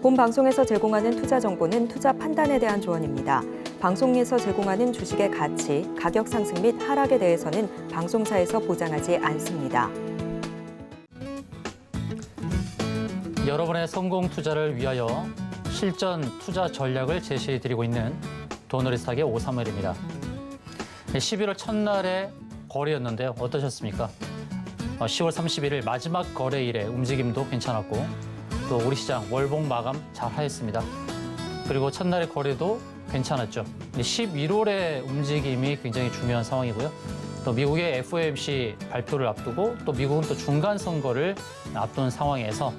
본 방송에서 제공하는 투자 정보는 투자 판단에 대한 조언입니다. 방송에서 제공하는 주식의 가치, 가격 상승 및 하락에 대해서는 방송사에서 보장하지 않습니다. 여러분의 성공 투자를 위하여 실전 투자 전략을 제시해드리고 있는 도너리스탁의 오사무엘입니다. 11월 첫날의 거래였는데요. 어떠셨습니까? 10월 31일 마지막 거래일에 움직임도 괜찮았고 또 우리 시장 월봉 마감 잘 하였습니다. 그리고 첫날의 거래도 괜찮았죠. 11월의 움직임이 굉장히 중요한 상황이고요. 또 미국의 FOMC 발표를 앞두고 또 미국은 또 중간 선거를 앞둔 상황에서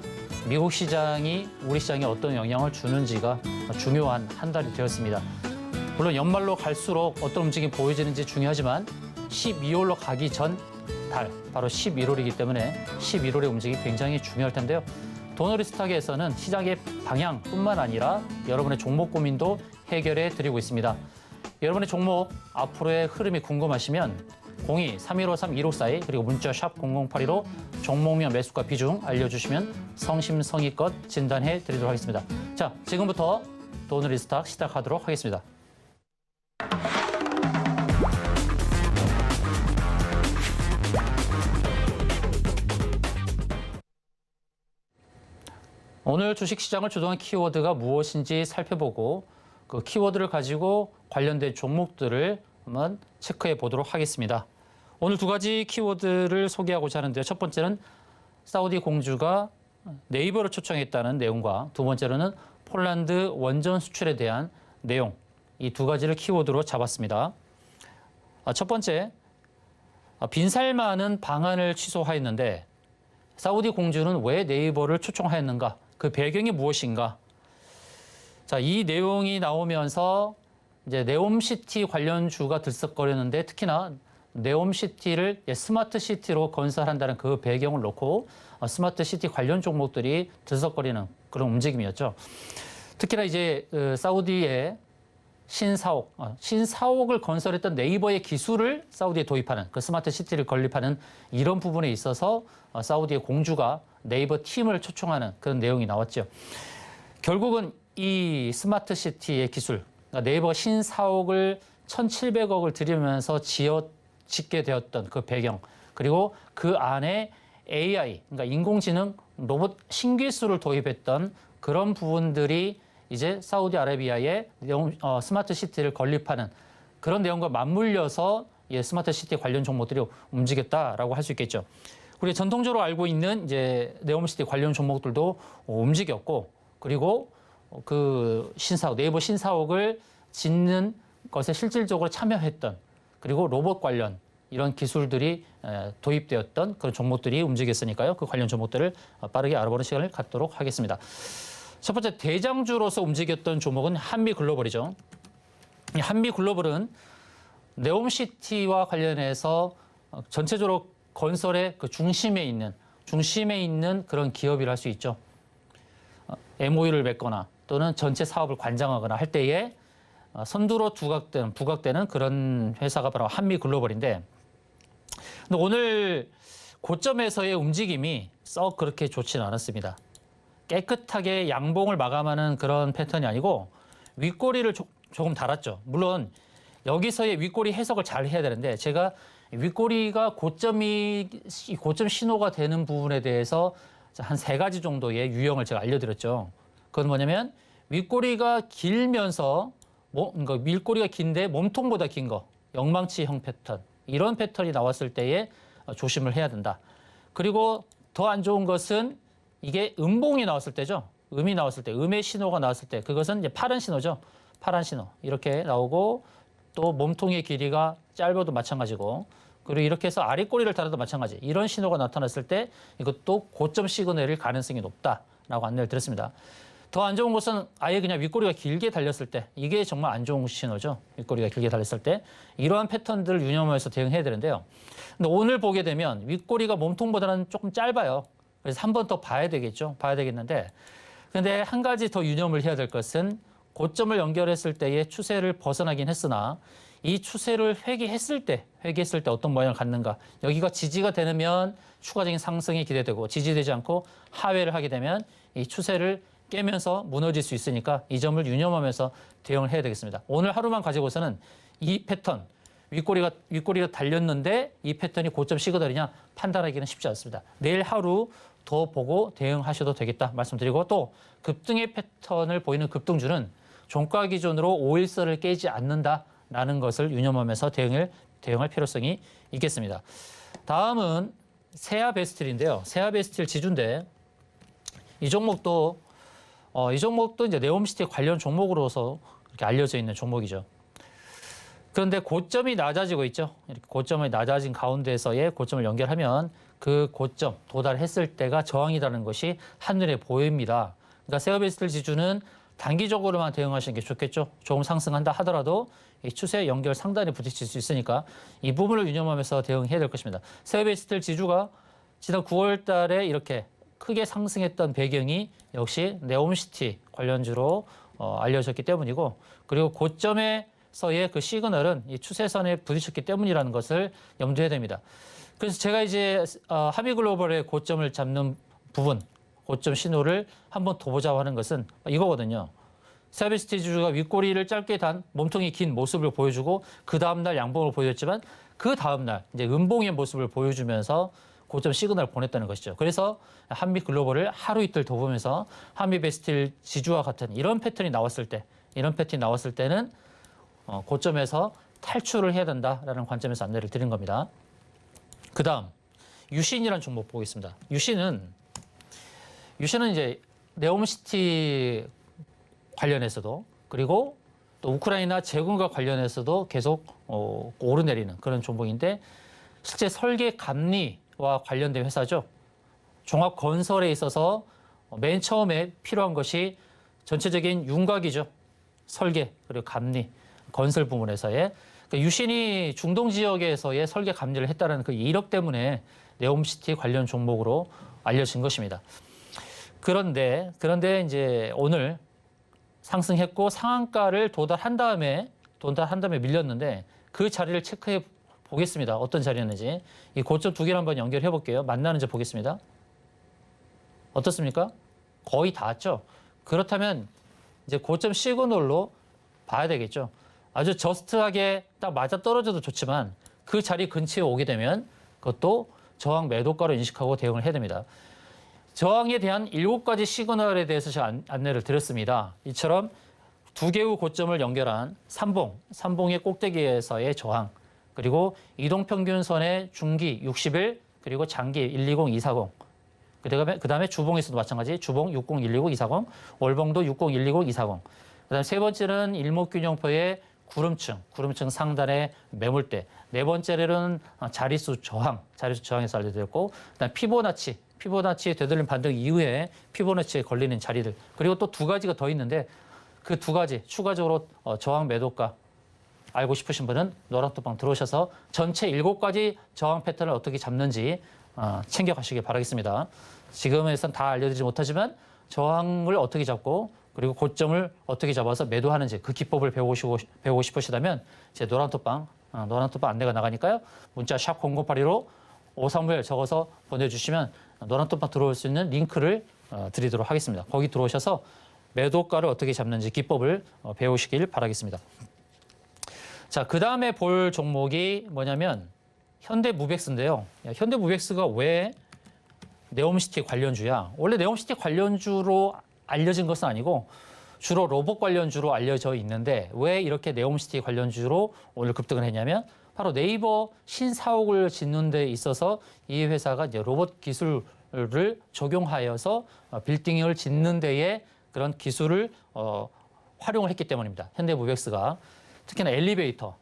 미국 시장이 우리 시장에 어떤 영향을 주는지가 중요한 한 달이 되었습니다. 물론 연말로 갈수록 어떤 움직임이 보여지는지 중요하지만 12월로 가기 전 달, 바로 11월이기 때문에 11월의 움직임이 굉장히 중요할 텐데요. 도너리스탁에서는 시장의 방향뿐만 아니라 여러분의 종목 고민도 해결해 드리고 있습니다. 여러분의 종목 앞으로의 흐름이 궁금하시면 02-3153-1542 그리고 문자 샵 0082로 종목명 매수가 비중 알려주시면 성심성의껏 진단해 드리도록 하겠습니다. 자, 지금부터 도너리스탁 시작하도록 하겠습니다. 오늘 주식시장을 주도한 키워드가 무엇인지 살펴보고 그 키워드를 가지고 관련된 종목들을 한번 체크해 보도록 하겠습니다. 오늘 두 가지 키워드를 소개하고자 하는데요. 첫 번째는 사우디 공주가 네이버를 초청했다는 내용과 두 번째로는 폴란드 원전 수출에 대한 내용, 이 두 가지를 키워드로 잡았습니다. 첫 번째, 빈살 많은 방안을 취소하였는데 사우디 공주는 왜 네이버를 초청하였는가? 그 배경이 무엇인가? 자, 이 내용이 나오면서 이제 네옴시티 관련주가 들썩거리는데 특히나 네옴시티를 스마트시티로 건설한다는 그 배경을 놓고 스마트시티 관련 종목들이 들썩거리는 그런 움직임이었죠. 특히나 이제 사우디의 신사옥을 건설했던 네이버의 기술을 사우디에 도입하는 그 스마트시티를 건립하는 이런 부분에 있어서 사우디의 공주가 네이버 팀을 초청하는 그런 내용이 나왔죠. 결국은 이 스마트시티의 기술, 그러니까 네이버 신사옥을 1,700억을 들이면서 짓게 되었던 그 배경, 그리고 그 안에 AI, 그러니까 인공지능 로봇 신기술을 도입했던 그런 부분들이 이제 사우디아라비아의 스마트시티를 건립하는 그런 내용과 맞물려서 스마트시티 관련 종목들이 움직였다라고 할 수 있겠죠. 우리 전통적으로 알고 있는 이제 네옴시티 관련 종목들도 움직였고, 그리고 그 네이버 신사옥을 짓는 것에 실질적으로 참여했던, 그리고 로봇 관련 이런 기술들이 도입되었던 그런 종목들이 움직였으니까요. 그 관련 종목들을 빠르게 알아보는 시간을 갖도록 하겠습니다. 첫 번째 대장주로서 움직였던 종목은 한미글로벌이죠. 이 한미글로벌은 네옴시티와 관련해서 전체적으로 건설의 그 중심에 있는 그런 기업이라 할 수 있죠. MOU를 맺거나 또는 전체 사업을 관장하거나 할 때에 선두로 부각되는 그런 회사가 바로 한미글로벌인데, 근데 오늘 고점에서의 움직임이 썩 그렇게 좋지는 않았습니다. 깨끗하게 양봉을 마감하는 그런 패턴이 아니고 윗꼬리를 조금 달았죠. 물론 여기서의 윗꼬리 해석을 잘 해야 되는데 제가 윗꼬리가 고점 신호가 되는 부분에 대해서 한 3가지 정도의 유형을 제가 알려드렸죠. 그건 뭐냐면 윗꼬리가 길면서 그러니까 윗꼬리가 긴데 몸통보다 긴 거, 영망치형 패턴, 이런 패턴이 나왔을 때에 조심을 해야 된다. 그리고 더 안 좋은 것은 이게 음봉이 나왔을 때죠. 음이 나왔을 때, 음의 신호가 나왔을 때, 그것은 이제 파란 신호죠. 파란 신호. 이렇게 나오고 또 몸통의 길이가 짧아도 마찬가지고, 그리고 이렇게 해서 아랫꼬리를 달아도 마찬가지. 이런 신호가 나타났을 때 이것도 고점 시그널일 가능성이 높다라고 안내를 드렸습니다. 더 안 좋은 것은 아예 그냥 윗꼬리가 길게 달렸을 때, 이게 정말 안 좋은 신호죠. 윗꼬리가 길게 달렸을 때 이러한 패턴들을 유념해서 대응해야 되는데요. 근데 오늘 보게 되면 윗꼬리가 몸통보다는 조금 짧아요. 그래서 한 번 더 봐야 되겠죠. 봐야 되겠는데, 근데 한 가지 더 유념을 해야 될 것은 고점을 연결했을 때의 추세를 벗어나긴 했으나 이 추세를 회귀했을 때 어떤 모양을 갖는가. 여기가 지지가 되면 추가적인 상승이 기대되고, 지지되지 않고 하회를 하게 되면 이 추세를 깨면서 무너질 수 있으니까 이 점을 유념하면서 대응을 해야 되겠습니다. 오늘 하루만 가지고서는 이 패턴, 윗꼬리가 달렸는데 이 패턴이 고점 시그널이냐 판단하기는 쉽지 않습니다. 내일 하루 더 보고 대응하셔도 되겠다 말씀드리고, 또 급등의 패턴을 보이는 급등주는 종가 기준으로 5일선을 깨지 않는다라는 것을 유념하면서 대응할 필요성이 있겠습니다. 다음은 세아베스틸인데요. 세아베스틸 지주인데 이 종목도 이제 네옴시티 관련 종목으로서 이렇게 알려져 있는 종목이죠. 그런데 고점이 낮아지고 있죠. 이렇게 고점이 낮아진 가운데서의 고점을 연결하면 그 고점 도달했을 때가 저항이라는 것이 한눈에 보입니다. 그러니까 세아베스틸 지주는 단기적으로만 대응하시는 게 좋겠죠. 조금 상승한다 하더라도 이 추세 연결 상단에 부딪힐 수 있으니까 이 부분을 유념하면서 대응해야 될 것입니다. 세아베스틸 지주가 지난 9월 달에 이렇게 크게 상승했던 배경이 역시 네옴시티 관련주로 알려졌기 때문이고, 그리고 고점에서의 그 시그널은 이 추세선에 부딪혔기 때문이라는 것을 염두해야 됩니다. 그래서 제가 이제 하미글로벌의 고점을 잡는 부분, 고점 신호를 한번 더 보자고 하는 것은 이거거든요. 세아베스틸 지주가 윗꼬리를 짧게 단 몸통이 긴 모습을 보여주고 그 다음날 양봉을 보여줬지만 그 다음날 이제 음봉의 모습을 보여주면서 고점 시그널을 보냈다는 것이죠. 그래서 한미글로벌을 하루 이틀 더 보면서 한미베스틸 지주와 같은 이런 패턴이 나왔을 때는 고점에서 탈출을 해야 된다라는 관점에서 안내를 드린 겁니다. 그 다음 유신이라는 종목 보겠습니다. 유신은 이제 네옴시티 관련해서도, 그리고 또 우크라이나 재건과 관련해서도 계속 오르내리는 그런 종목인데, 실제 설계 감리와 관련된 회사죠. 종합건설에 있어서 맨 처음에 필요한 것이 전체적인 윤곽이죠. 설계, 그리고 감리, 건설 부문에서의. 그러니까 유신이 중동 지역에서의 설계 감리를 했다는 그 이력 때문에 네옴시티 관련 종목으로 알려진 것입니다. 그런데 이제 오늘 상승했고 상한가를 도달한 다음에 밀렸는데 그 자리를 체크해 보겠습니다. 어떤 자리였는지. 이 고점 두 개를 한번 연결해 볼게요. 만나는지 보겠습니다. 어떻습니까? 거의 닿았죠. 그렇다면 이제 고점 시그널로 봐야 되겠죠. 아주 저스트하게 딱 맞아 떨어져도 좋지만 그 자리 근처에 오게 되면 그것도 저항 매도가로 인식하고 대응을 해야 됩니다. 저항에 대한 7가지 시그널에 대해서 제가 안내를 드렸습니다. 이처럼 두 개의 고점을 연결한 삼봉의 꼭대기에서의 저항, 그리고 이동평균선의 중기 60일, 그리고 장기 120, 240, 그다음에 주봉에서도 마찬가지, 주봉 60, 120, 240, 월봉도 60, 120, 240. 그다음에 세 번째는 일목균형표의 구름층 상단의 매물대. 네 번째는 자릿수 저항에서 알려드렸고, 그다음 피보나치에 되돌림 반등 이후에 피보나치에 걸리는 자리들. 그리고 또 두 가지가 더 있는데 그 두 가지 추가적으로 저항 매도가 알고 싶으신 분은 노란톡방 들어오셔서 전체 7가지 저항 패턴을 어떻게 잡는지 챙겨가시길 바라겠습니다. 지금에선 다 알려드리지 못하지만 저항을 어떻게 잡고 그리고 고점을 어떻게 잡아서 매도하는지 그 기법을 배우고 싶으시다면 제 노란톡방 안내가 나가니까요. 문자 샵 0082로 531 적어서 보내주시면 노란톡방 들어올 수 있는 링크를 드리도록 하겠습니다. 거기 들어오셔서 매도가를 어떻게 잡는지 기법을 배우시길 바라겠습니다. 자, 그 다음에 볼 종목이 뭐냐면 현대무벡스인데요. 현대무벡스가 왜 네옴시티 관련주야? 원래 네옴시티 관련주로 알려진 것은 아니고 주로 로봇 관련주로 알려져 있는데 왜 이렇게 네옴시티 관련주로 오늘 급등을 했냐면 바로 네이버 신사옥을 짓는 데 있어서 이 회사가 이제 로봇 기술을 적용하여서 빌딩을 짓는 데에 그런 기술을 활용을 했기 때문입니다. 현대무벡스가 특히나 엘리베이터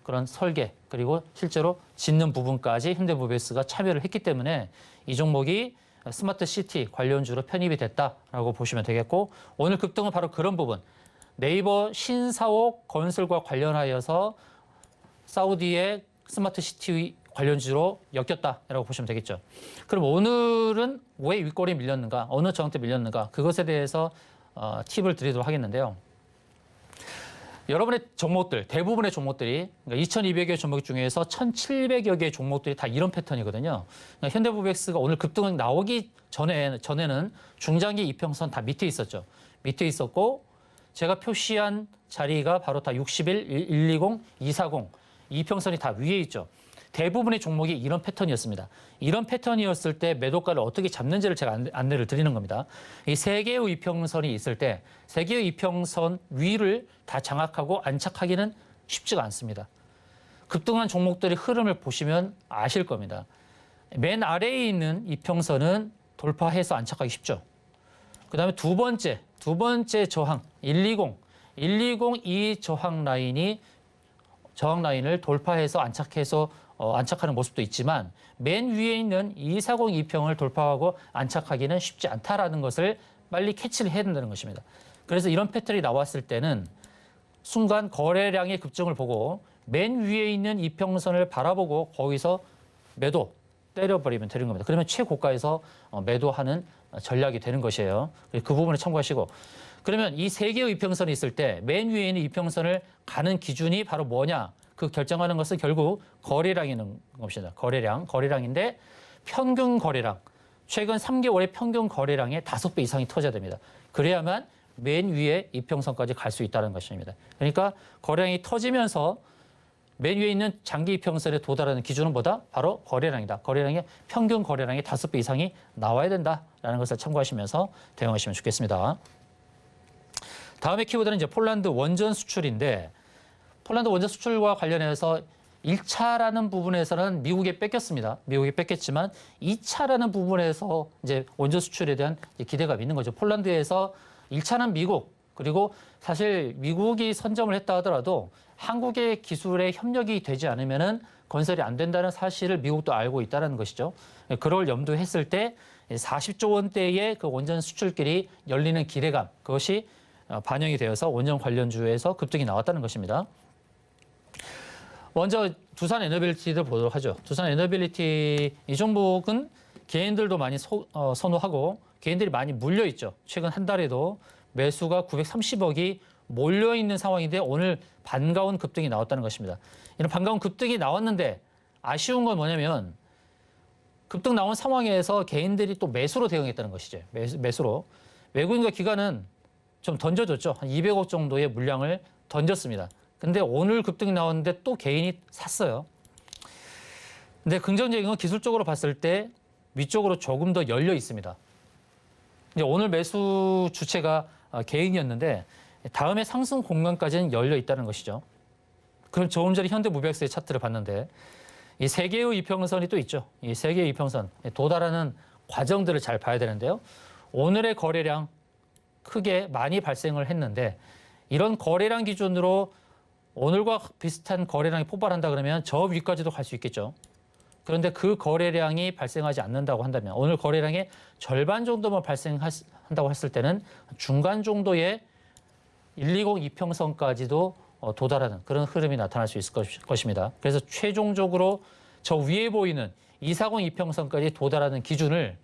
그런 설계 그리고 실제로 짓는 부분까지 현대무벡스가 참여를 했기 때문에 이 종목이 스마트 시티 관련주로 편입이 됐다라고 보시면 되겠고, 오늘 급등은 바로 그런 부분, 네이버 신사옥 건설과 관련하여서 사우디의 스마트 시티 관련주로 엮였다라고 보시면 되겠죠. 그럼 오늘은 왜 윗꼬리에 밀렸는가, 어느 저항대 밀렸는가, 그것에 대해서 팁을 드리도록 하겠는데요. 여러분의 종목들, 대부분의 종목들이 그러니까 2,200여 종목 중에서 1,700여 개의 종목들이 다 이런 패턴이거든요. 그러니까 현대고백스가 오늘 급등 나오기 전에는 중장기 이평선 다 밑에 있었죠. 밑에 있었고 제가 표시한 자리가 바로 다 61, 120, 240 이평선이 다 위에 있죠. 대부분의 종목이 이런 패턴이었습니다. 이런 패턴이었을 때 매도가를 어떻게 잡는지를 제가 안내를 드리는 겁니다. 이 세 개의 이평선이 있을 때 세 개의 이평선 위를 다 장악하고 안착하기는 쉽지가 않습니다. 급등한 종목들의 흐름을 보시면 아실 겁니다. 맨 아래에 있는 이평선은 돌파해서 안착하기 쉽죠. 그다음에 두 번째 저항 120 이 저항 라인을 돌파해서 안착하는 모습도 있지만 맨 위에 있는 240 이평을 돌파하고 안착하기는 쉽지 않다라는 것을 빨리 캐치를 해야 된다는 것입니다. 그래서 이런 패턴이 나왔을 때는 순간 거래량의 급증을 보고 맨 위에 있는 이평선을 바라보고 거기서 매도 때려버리면 되는 겁니다. 그러면 최고가에서 매도하는 전략이 되는 것이에요. 그 부분을 참고하시고 그러면 이 세 개의 이평선이 있을 때 맨 위에 있는 이평선을 가는 기준이 바로 뭐냐? 그 결정하는 것은 결국 거래량이라는 것입니다. 거래량인데 평균 거래량, 최근 3개월의 평균 거래량의 5배 이상이 터져야 됩니다. 그래야만 맨 위에 이평선까지 갈 수 있다는 것입니다. 그러니까 거래량이 터지면서 맨 위에 있는 장기 이평선에 도달하는 기준은 뭐다? 바로 거래량이다. 거래량의 평균 거래량의 5배 이상이 나와야 된다라는 것을 참고하시면서 대응하시면 좋겠습니다. 다음에 키워드는 이제 폴란드 원전 수출인데 폴란드 원전 수출과 관련해서 1차라는 부분에서는 미국에 뺏겼습니다. 미국이 뺏겼지만 2차라는 부분에서 이제 원전 수출에 대한 기대감이 있는 거죠. 폴란드에서 1차는 미국, 그리고 사실 미국이 선점을 했다 하더라도 한국의 기술에 협력이 되지 않으면은 건설이 안 된다는 사실을 미국도 알고 있다는 것이죠. 그걸 염두에 했을 때 40조 원대의 그 원전 수출길이 열리는 기대감, 그것이 반영이 되어서 원전 관련주에서 급등이 나왔다는 것입니다. 먼저 두산 에너빌리티를 보도록 하죠. 두산 에너빌리티 이 종목은 개인들도 많이 선호하고 개인들이 많이 물려있죠. 최근 한 달에도 매수가 930억이 몰려있는 상황인데 오늘 반가운 급등이 나왔다는 것입니다. 이런 반가운 급등이 나왔는데 아쉬운 건 뭐냐면 급등 나온 상황에서 개인들이 또 매수로 대응했다는 것이죠. 매수로. 외국인과 기관은 좀 던져줬죠. 한 200억 정도의 물량을 던졌습니다. 근데 오늘 급등이 나왔는데 또 개인이 샀어요. 근데 긍정적인 건 기술적으로 봤을 때 위쪽으로 조금 더 열려 있습니다. 이제 오늘 매수 주체가 개인이었는데 다음에 상승 공간까지는 열려 있다는 것이죠. 그럼 조금 전에 현대무백스의 차트를 봤는데 이 세 개의 이평선이 또 있죠. 이 세 개의 이평선 도달하는 과정들을 잘 봐야 되는데요. 오늘의 거래량 크게 많이 발생을 했는데 이런 거래량 기준으로 오늘과 비슷한 거래량이 폭발한다 그러면 저 위까지도 갈 수 있겠죠. 그런데 그 거래량이 발생하지 않는다고 한다면 오늘 거래량의 절반 정도만 발생한다고 했을 때는 중간 정도의 120 이평선까지도 도달하는 그런 흐름이 나타날 수 있을 것입니다. 그래서 최종적으로 저 위에 보이는 240 이평선까지 도달하는 기준을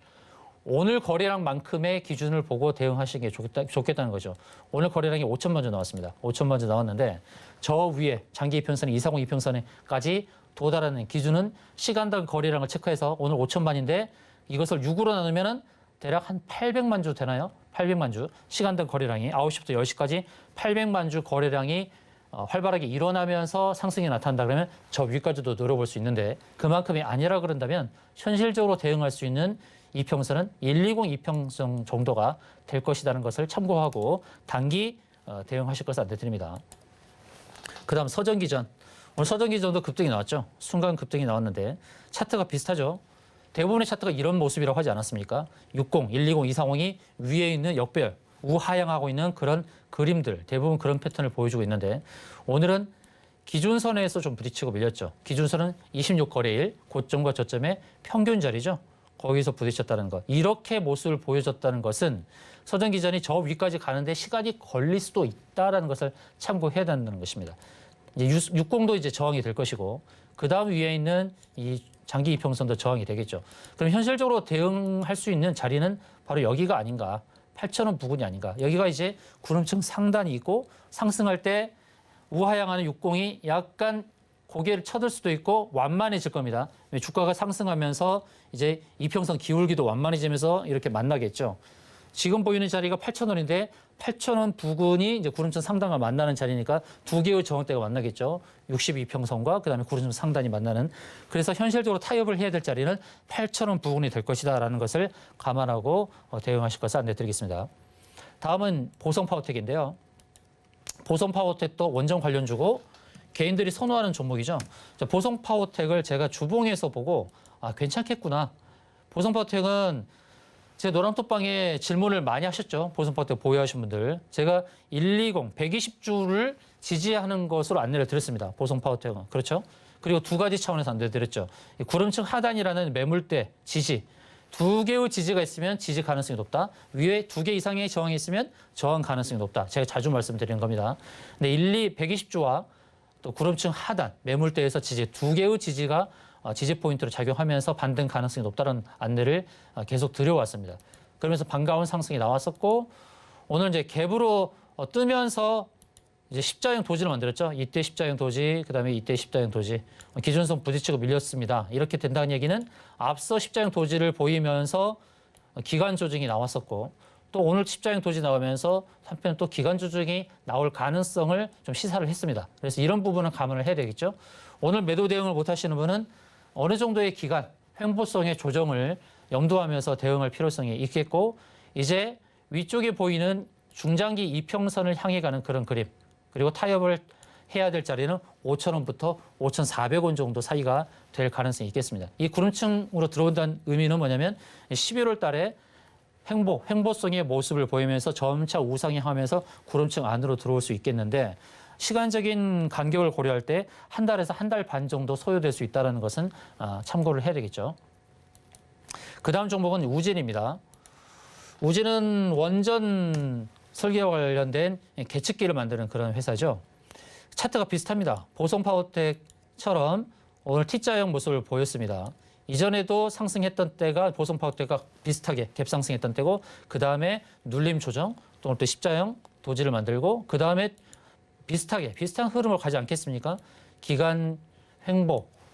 오늘 거래량만큼의 기준을 보고 대응하시는 게 좋겠다는 거죠. 오늘 거래량이 5천만 주 나왔습니다. 5천만 주 나왔는데 저 위에 장기 이평선에 240 이평선에까지 도달하는 기준은 시간당 거래량을 체크해서 오늘 5천만인데 이것을 6으로 나누면은 대략 한 800만 주 되나요? 800만 주. 시간당 거래량이 9시부터 10시까지 800만 주 거래량이 활발하게 일어나면서 상승이 나타난다 그러면 저 위까지도 노려볼 수 있는데 그만큼이 아니라 그런다면 현실적으로 대응할 수 있는 이평선은 120 이평선 정도가 될 것이라는 것을 참고하고 단기 대응하실 것을 안내드립니다. 그다음 서전기전. 오늘 서전기전도 급등이 나왔죠. 순간 급등이 나왔는데 차트가 비슷하죠. 대부분의 차트가 이런 모습이라고 하지 않았습니까? 60, 120, 240이 위에 있는 역별, 우하향하고 있는 그런 그림들, 대부분 그런 패턴을 보여주고 있는데 오늘은 기준선에서 좀 부딪히고 밀렸죠. 기준선은 26거래일, 고점과 저점의 평균 자리죠. 거기서 부딪혔다는 것. 이렇게 모습을 보여줬다는 것은 서전기전이 저 위까지 가는데 시간이 걸릴 수도 있다는 것을 참고해야 된다는 것입니다. 이제 60도 이제 저항이 될 것이고 그 다음 위에 있는 이 장기 이평선도 저항이 되겠죠. 그럼 현실적으로 대응할 수 있는 자리는 바로 여기가 아닌가. 8,000원 부근이 아닌가. 여기가 이제 구름층 상단이 있고 상승할 때 우하향하는 60이 약간 고개를 쳐들 수도 있고 완만해질 겁니다. 주가가 상승하면서 이제 이평선 기울기도 완만해지면서 이렇게 만나겠죠. 지금 보이는 자리가 8,000원인데 8,000원 부근이 이제 구름천 상단과 만나는 자리니까 두 개의 저항대가 만나겠죠. 62평선과 그다음에 구름천 상단이 만나는. 그래서 현실적으로 타협을 해야 될 자리는 8,000원 부근이 될 것이다라는 것을 감안하고 대응하실 것을 안내드리겠습니다. 다음은 보성파워텍인데요. 보성파워텍도 원전 관련주고 개인들이 선호하는 종목이죠. 보성파워텍을 제가 주봉에서 보고 괜찮겠구나. 보성파워텍은 제 노랑톡방에 질문을 많이 하셨죠. 보성파워텍 보유하신 분들. 제가 120, 120주를 지지하는 것으로 안내를 드렸습니다. 보성파워텍은. 그렇죠? 그리고 두 가지 차원에서 안내드렸죠. 구름층 하단이라는 매물대 지지. 두 개의 지지가 있으면 지지 가능성이 높다. 위에 두 개 이상의 저항이 있으면 저항 가능성이 높다. 제가 자주 말씀드리는 겁니다. 근데 120주와 또 구름층 하단, 매물대에서 지지, 두 개의 지지가 지지 포인트로 작용하면서 반등 가능성이 높다는 안내를 계속 드려왔습니다. 그러면서 반가운 상승이 나왔었고, 오늘 이제 갭으로 뜨면서 이제 십자형 도지를 만들었죠. 이때 십자형 도지, 그다음에 이때 십자형 도지. 기준선 부딪히고 밀렸습니다. 이렇게 된다는 얘기는 앞서 십자형 도지를 보이면서 기간 조정이 나왔었고, 또 오늘 십자형 도지 나오면서 한편 또 기간 조정이 나올 가능성을 좀 시사를 했습니다. 그래서 이런 부분은 감안을 해야 되겠죠. 오늘 매도 대응을 못 하시는 분은 어느 정도의 기간, 횡보성의 조정을 염두하면서 대응할 필요성이 있겠고, 이제 위쪽에 보이는 중장기 이평선을 향해 가는 그런 그림, 그리고 타협을 해야 될 자리는 5,000원부터 5,400원 정도 사이가 될 가능성이 있겠습니다. 이 구름층으로 들어온다는 의미는 뭐냐면 11월 달에 횡보성의 모습을 보이면서 점차 우상향하면서 구름층 안으로 들어올 수 있겠는데, 시간적인 간격을 고려할 때 한 달에서 한 달 반 정도 소요될 수 있다는 것은 참고를 해야 되겠죠. 그 다음 종목은 우진입니다. 우진은 원전 설계와 관련된 계측기를 만드는 그런 회사죠. 차트가 비슷합니다. 보성파워텍처럼 오늘 T자형 모습을 보였습니다. 이전에도 상승했던 때가 보성파워텍과 비슷하게 갭상승했던 때고, 그 다음에 눌림 조정, 또 십자형 도지를 만들고, 그 다음에 비슷한 흐름을 가지 않겠습니까? 기간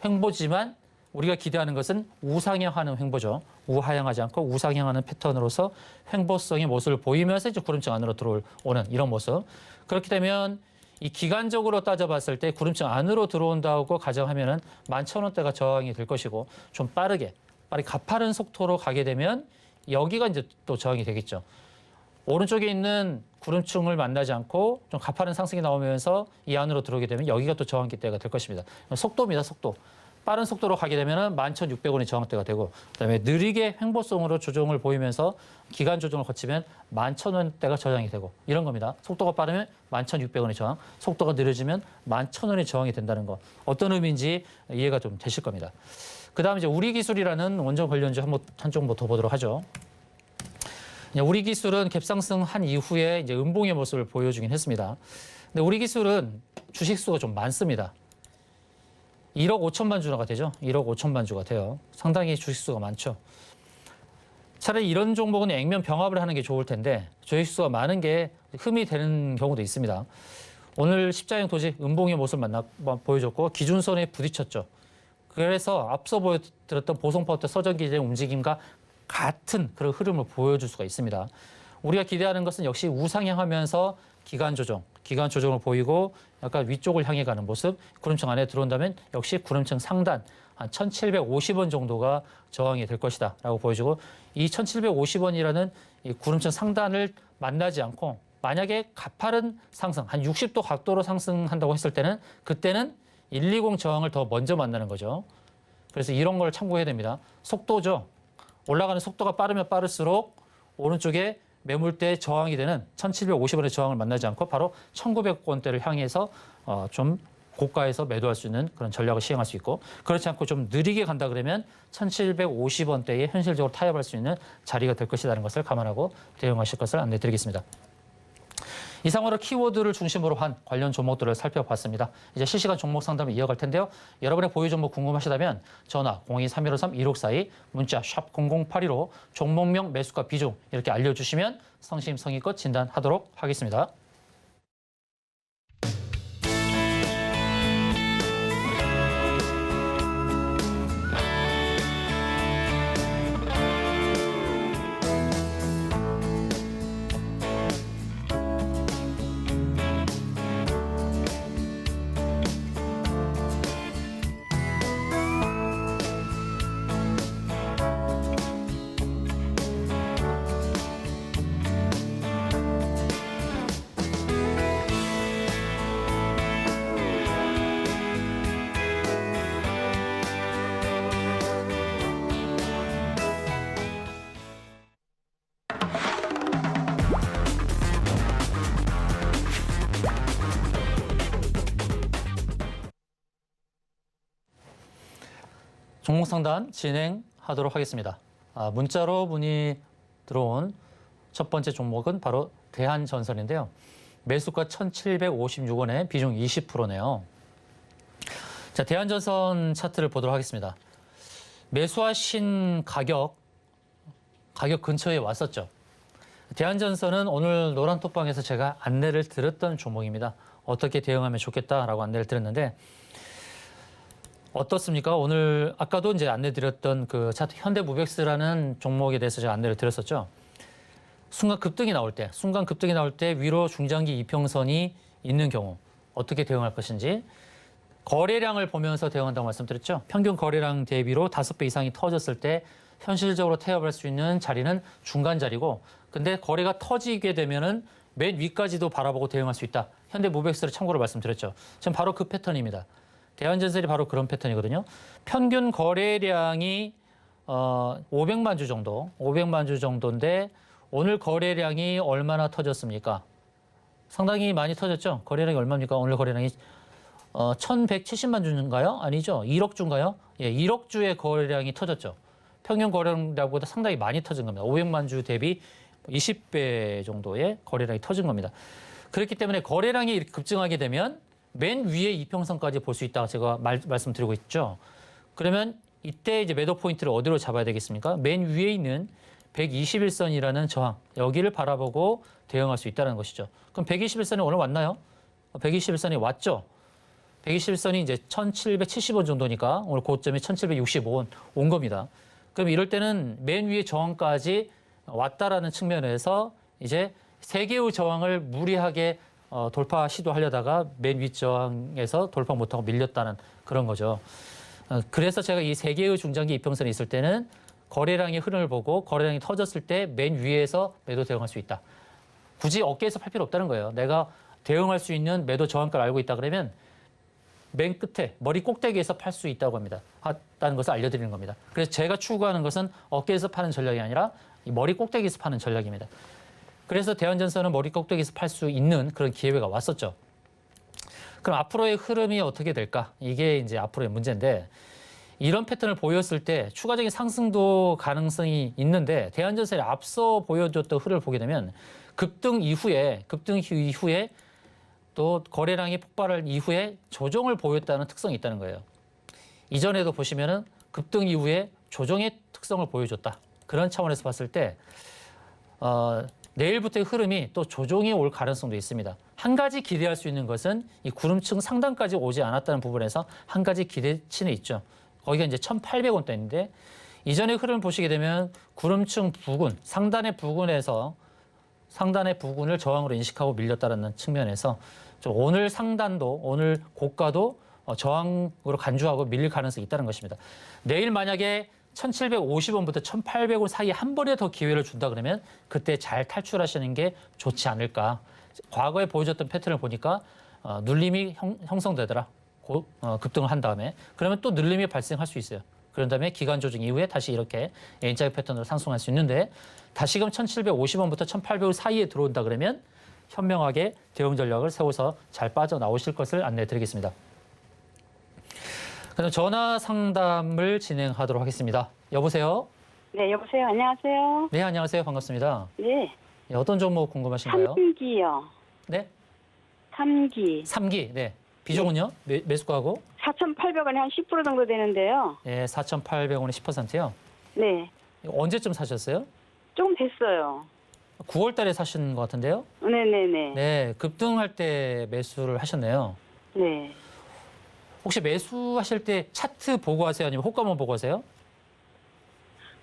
횡보지만 우리가 기대하는 것은 우상향하는 횡보죠. 우하향하지 않고 우상향하는 패턴으로서 횡보성의 모습을 보이면서 이제 구름층 안으로 들어오는 이런 모습. 그렇게 되면 이 기간적으로 따져봤을 때 구름층 안으로 들어온다고 가정하면은 11,000원대가 저항이 될 것이고, 좀 빠르게 가파른 속도로 가게 되면 여기가 이제 또 저항이 되겠죠. 오른쪽에 있는 구름층을 만나지 않고 좀 가파른 상승이 나오면서 이 안으로 들어오게 되면 여기가 또 저항기대가 될 것입니다. 속도입니다, 속도. 빠른 속도로 가게 되면 11,600원이 저항대가 되고, 그다음에 느리게 횡보성으로 조정을 보이면서 기간 조정을 거치면 11,000원대가 저항이 되고, 이런 겁니다. 속도가 빠르면 11,600원이 저항, 속도가 느려지면 11,000원이 저항이 된다는 거. 어떤 의미인지 이해가 좀 되실 겁니다. 그다음에 이제 우리기술이라는 원전 관련주 한 종목 더 보도록 하죠. 우리기술은 갭상승한 이후에 이제 음봉의 모습을 보여주긴 했습니다. 근데 우리기술은 주식수가 좀 많습니다. 1억 5천만 주가 되죠. 1억 5천만 주가 돼요. 상당히 주식수가 많죠. 차라리 이런 종목은 액면 병합을 하는 게 좋을 텐데 주식수가 많은 게 흠이 되는 경우도 있습니다. 오늘 십자형 도지 음봉의 모습을 보여줬고 기준선에 부딪혔죠. 그래서 앞서 보여드렸던 보성파워텍 서전기의 움직임과 같은 그런 흐름을 보여줄 수가 있습니다. 우리가 기대하는 것은 역시 우상향하면서 기간 조정을 보이고 약간 위쪽을 향해 가는 모습, 구름층 안에 들어온다면 역시 구름층 상단 한 1,750원 정도가 저항이 될 것이다 라고 보여지고, 이 1,750원이라는 이 구름층 상단을 만나지 않고 만약에 가파른 상승, 한 60도 각도로 상승한다고 했을 때는 그때는 120 저항을 더 먼저 만나는 거죠. 그래서 이런 걸 참고해야 됩니다. 속도죠. 올라가는 속도가 빠르면 빠를수록 오른쪽에 매물대 저항이 되는 1,750원의 저항을 만나지 않고 바로 1,900원대를 향해서 좀 고가에서 매도할 수 있는 그런 전략을 시행할 수 있고, 그렇지 않고 좀 느리게 간다 그러면 1,750원대에 현실적으로 타협할 수 있는 자리가 될 것이라는 것을 감안하고 대응하실 것을 안내드리겠습니다. 이상으로 키워드를 중심으로 한 관련 종목들을 살펴봤습니다. 이제 실시간 종목 상담을 이어갈 텐데요. 여러분의 보유 종목 궁금하시다면 전화 02-3153-1642, 문자 샵 0082로 종목명, 매수가, 비중 이렇게 알려주시면 성심성의껏 진단하도록 하겠습니다. 종목 상담 진행하도록 하겠습니다. 문자로 문의 들어온 첫 번째 종목은 바로 대한전선인데요. 매수가 1,756원에 비중 20%네요. 자, 대한전선 차트를 보도록 하겠습니다. 매수하신 가격 근처에 왔었죠. 대한전선은 오늘 노란톡방에서 제가 안내를 드렸던 종목입니다. 어떻게 대응하면 좋겠다라고 안내를 드렸는데 어떻습니까? 오늘 아까도 이제 안내 드렸던 그 차트 현대무벡스라는 종목에 대해서 제가 안내를 드렸었죠. 순간 급등이 나올 때 위로 중장기 이평선이 있는 경우 어떻게 대응할 것인지 거래량을 보면서 대응한다고 말씀드렸죠. 평균 거래량 대비로 5배 이상이 터졌을 때 현실적으로 태업할 수 있는 자리는 중간 자리고 근데 거래가 터지게 되면은 맨 위까지도 바라보고 대응할 수 있다. 현대무벡스를 참고로 말씀드렸죠. 지금 바로 그 패턴입니다. 대한전선이 바로 그런 패턴이거든요. 평균 거래량이 500만 주 정도인데 오늘 거래량이 얼마나 터졌습니까? 상당히 많이 터졌죠. 거래량이 얼마입니까? 오늘 거래량이 1,170만 주인가요? 아니죠. 1억 주인가요? 예, 1억 주의 거래량이 터졌죠. 평균 거래량보다 상당히 많이 터진 겁니다. 500만 주 대비 20배 정도의 거래량이 터진 겁니다. 그렇기 때문에 거래량이 이렇게 급증하게 되면 맨 위에 이평선까지 볼 수 있다고 제가 말씀드리고 있죠. 그러면 이때 이제 매도 포인트를 어디로 잡아야 되겠습니까? 맨 위에 있는 121선이라는 저항, 여기를 바라보고 대응할 수 있다는 것이죠. 그럼 121선이 오늘 왔나요? 121선이 왔죠. 121선이 이제 1,770원 정도니까 오늘 고점이 1,765원 온 겁니다. 그럼 이럴 때는 맨 위에 저항까지 왔다라는 측면에서 이제 세 개의 저항을 무리하게 돌파 시도하려다가 맨 위 저항에서 돌파 못하고 밀렸다는 그런 거죠. 그래서 제가 이 세 개의 중장기 이평선이 있을 때는 거래량의 흐름을 보고 거래량이 터졌을 때 맨 위에서 매도 대응할 수 있다. 굳이 어깨에서 팔 필요 없다는 거예요. 내가 대응할 수 있는 매도 저항가를 알고 있다 그러면 맨 끝에 머리 꼭대기에서 팔 수 있다고 합니다. 다는 것을 알려드리는 겁니다. 그래서 제가 추구하는 것은 어깨에서 파는 전략이 아니라 이 머리 꼭대기에서 파는 전략입니다. 그래서 대한전선은 머리 꼭대기에서 팔 수 있는 그런 기회가 왔었죠. 그럼 앞으로의 흐름이 어떻게 될까? 이게 이제 앞으로의 문제인데 이런 패턴을 보였을 때 추가적인 상승도 가능성이 있는데 대한전선이 앞서 보여줬던 흐름을 보게 되면 급등 이후에 또 거래량이 폭발한 이후에 조정을 보였다는 특성이 있다는 거예요. 이전에도 보시면은 급등 이후에 조정의 특성을 보여줬다. 그런 차원에서 봤을 때 내일부터의 흐름이 또 조정이 올 가능성도 있습니다. 한 가지 기대할 수 있는 것은 이 구름층 상단까지 오지 않았다는 부분에서 한 가지 기대치는 있죠. 거기가 이제 1,800원대인데 이전의 흐름을 보시게 되면 구름층 부근, 상단의 부근을 저항으로 인식하고 밀렸다는 측면에서 오늘 상단도, 오늘 고가도 저항으로 간주하고 밀릴 가능성이 있다는 것입니다. 내일 만약에 1,750원부터 1,800원 사이에 한 번에 더 기회를 준다 그러면 그때 잘 탈출하시는 게 좋지 않을까. 과거에 보여줬던 패턴을 보니까 눌림이 형성되더라. 급등을 한 다음에 그러면 또 눌림이 발생할 수 있어요. 그런 다음에 기간 조정 이후에 다시 이렇게 N자의 패턴으로 상승할 수 있는데 다시금 1,750원부터 1,800원 사이에 들어온다 그러면 현명하게 대응 전략을 세워서 잘 빠져나오실 것을 안내해드리겠습니다. 그럼 전화 상담을 진행하도록 하겠습니다. 여보세요? 네, 여보세요. 안녕하세요. 네, 안녕하세요. 반갑습니다. 네. 네, 어떤 종목 궁금하신가요? 3기요. 네? 3기. 3기. 네. 비중은요? 매수가하고? 4,800원에 한 10% 정도 되는데요. 네, 4,800원에 10%요. 네. 언제쯤 사셨어요? 조금 됐어요. 9월 달에 사신 것 같은데요? 네네네. 네, 급등할 때 매수를 하셨네요. 네. 혹시 매수하실 때 차트 보고 하세요? 아니면 호가만 보고 하세요?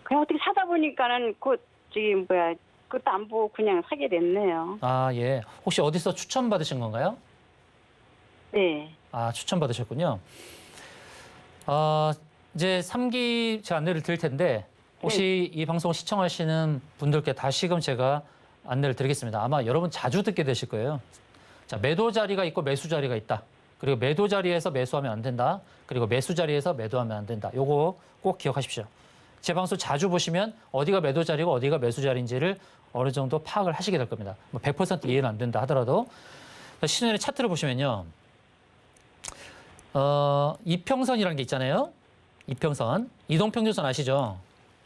그냥 어떻게 사다 보니까는 그것도 안 보고 그냥 사게 됐네요. 아, 예. 혹시 어디서 추천받으신 건가요? 네. 아, 추천받으셨군요. 이제 3기 제가 안내를 드릴 텐데 혹시 이 방송을 시청하시는 분들께 다시금 제가 안내를 드리겠습니다. 아마 여러분 자주 듣게 되실 거예요. 자, 매도 자리가 있고 매수 자리가 있다. 그리고 매도 자리에서 매수하면 안 된다. 그리고 매수 자리에서 매도하면 안 된다. 요거 꼭 기억하십시오. 제 방송 자주 보시면 어디가 매도 자리고 어디가 매수 자리인지를 어느 정도 파악을 하시게 될 겁니다. 뭐 100% 이해는 안 된다 하더라도 시중에 차트를 보시면요. 이평선이라는 게 있잖아요. 이평선, 이동평균선 아시죠?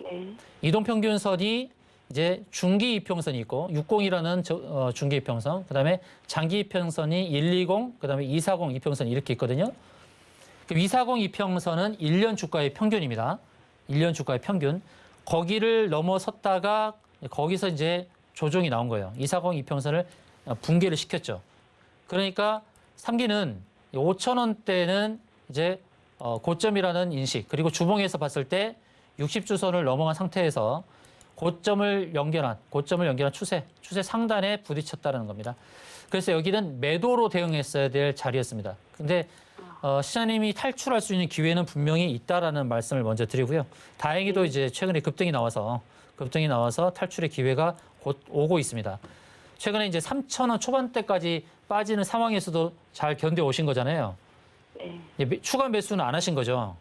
네. 이동평균선이 이제 중기 이평선이 있고 60이라는 중기 이평선, 그다음에 장기 이평선이 120, 그다음에 240 이평선이 이렇게 있거든요. 그 240 이평선은 1년 주가의 평균입니다. 1년 주가의 평균. 거기를 넘어섰다가 거기서 이제 조정이 나온 거예요. 240 이평선을 붕괴를 시켰죠. 그러니까 3기는 5,000원대는 이제 고점이라는 인식, 그리고 주봉에서 봤을 때 60주선을 넘어간 상태에서 고점을 연결한 추세 상단에 부딪혔다는 겁니다. 그래서 여기는 매도로 대응했어야 될 자리였습니다. 근데 시장님이 탈출할 수 있는 기회는 분명히 있다라는 말씀을 먼저 드리고요. 다행히도 이제 최근에 급등이 나와서 탈출의 기회가 곧 오고 있습니다. 최근에 이제 3,000원 초반대까지 빠지는 상황에서도 잘 견뎌 오신 거잖아요. 네. 추가 매수는 안 하신 거죠?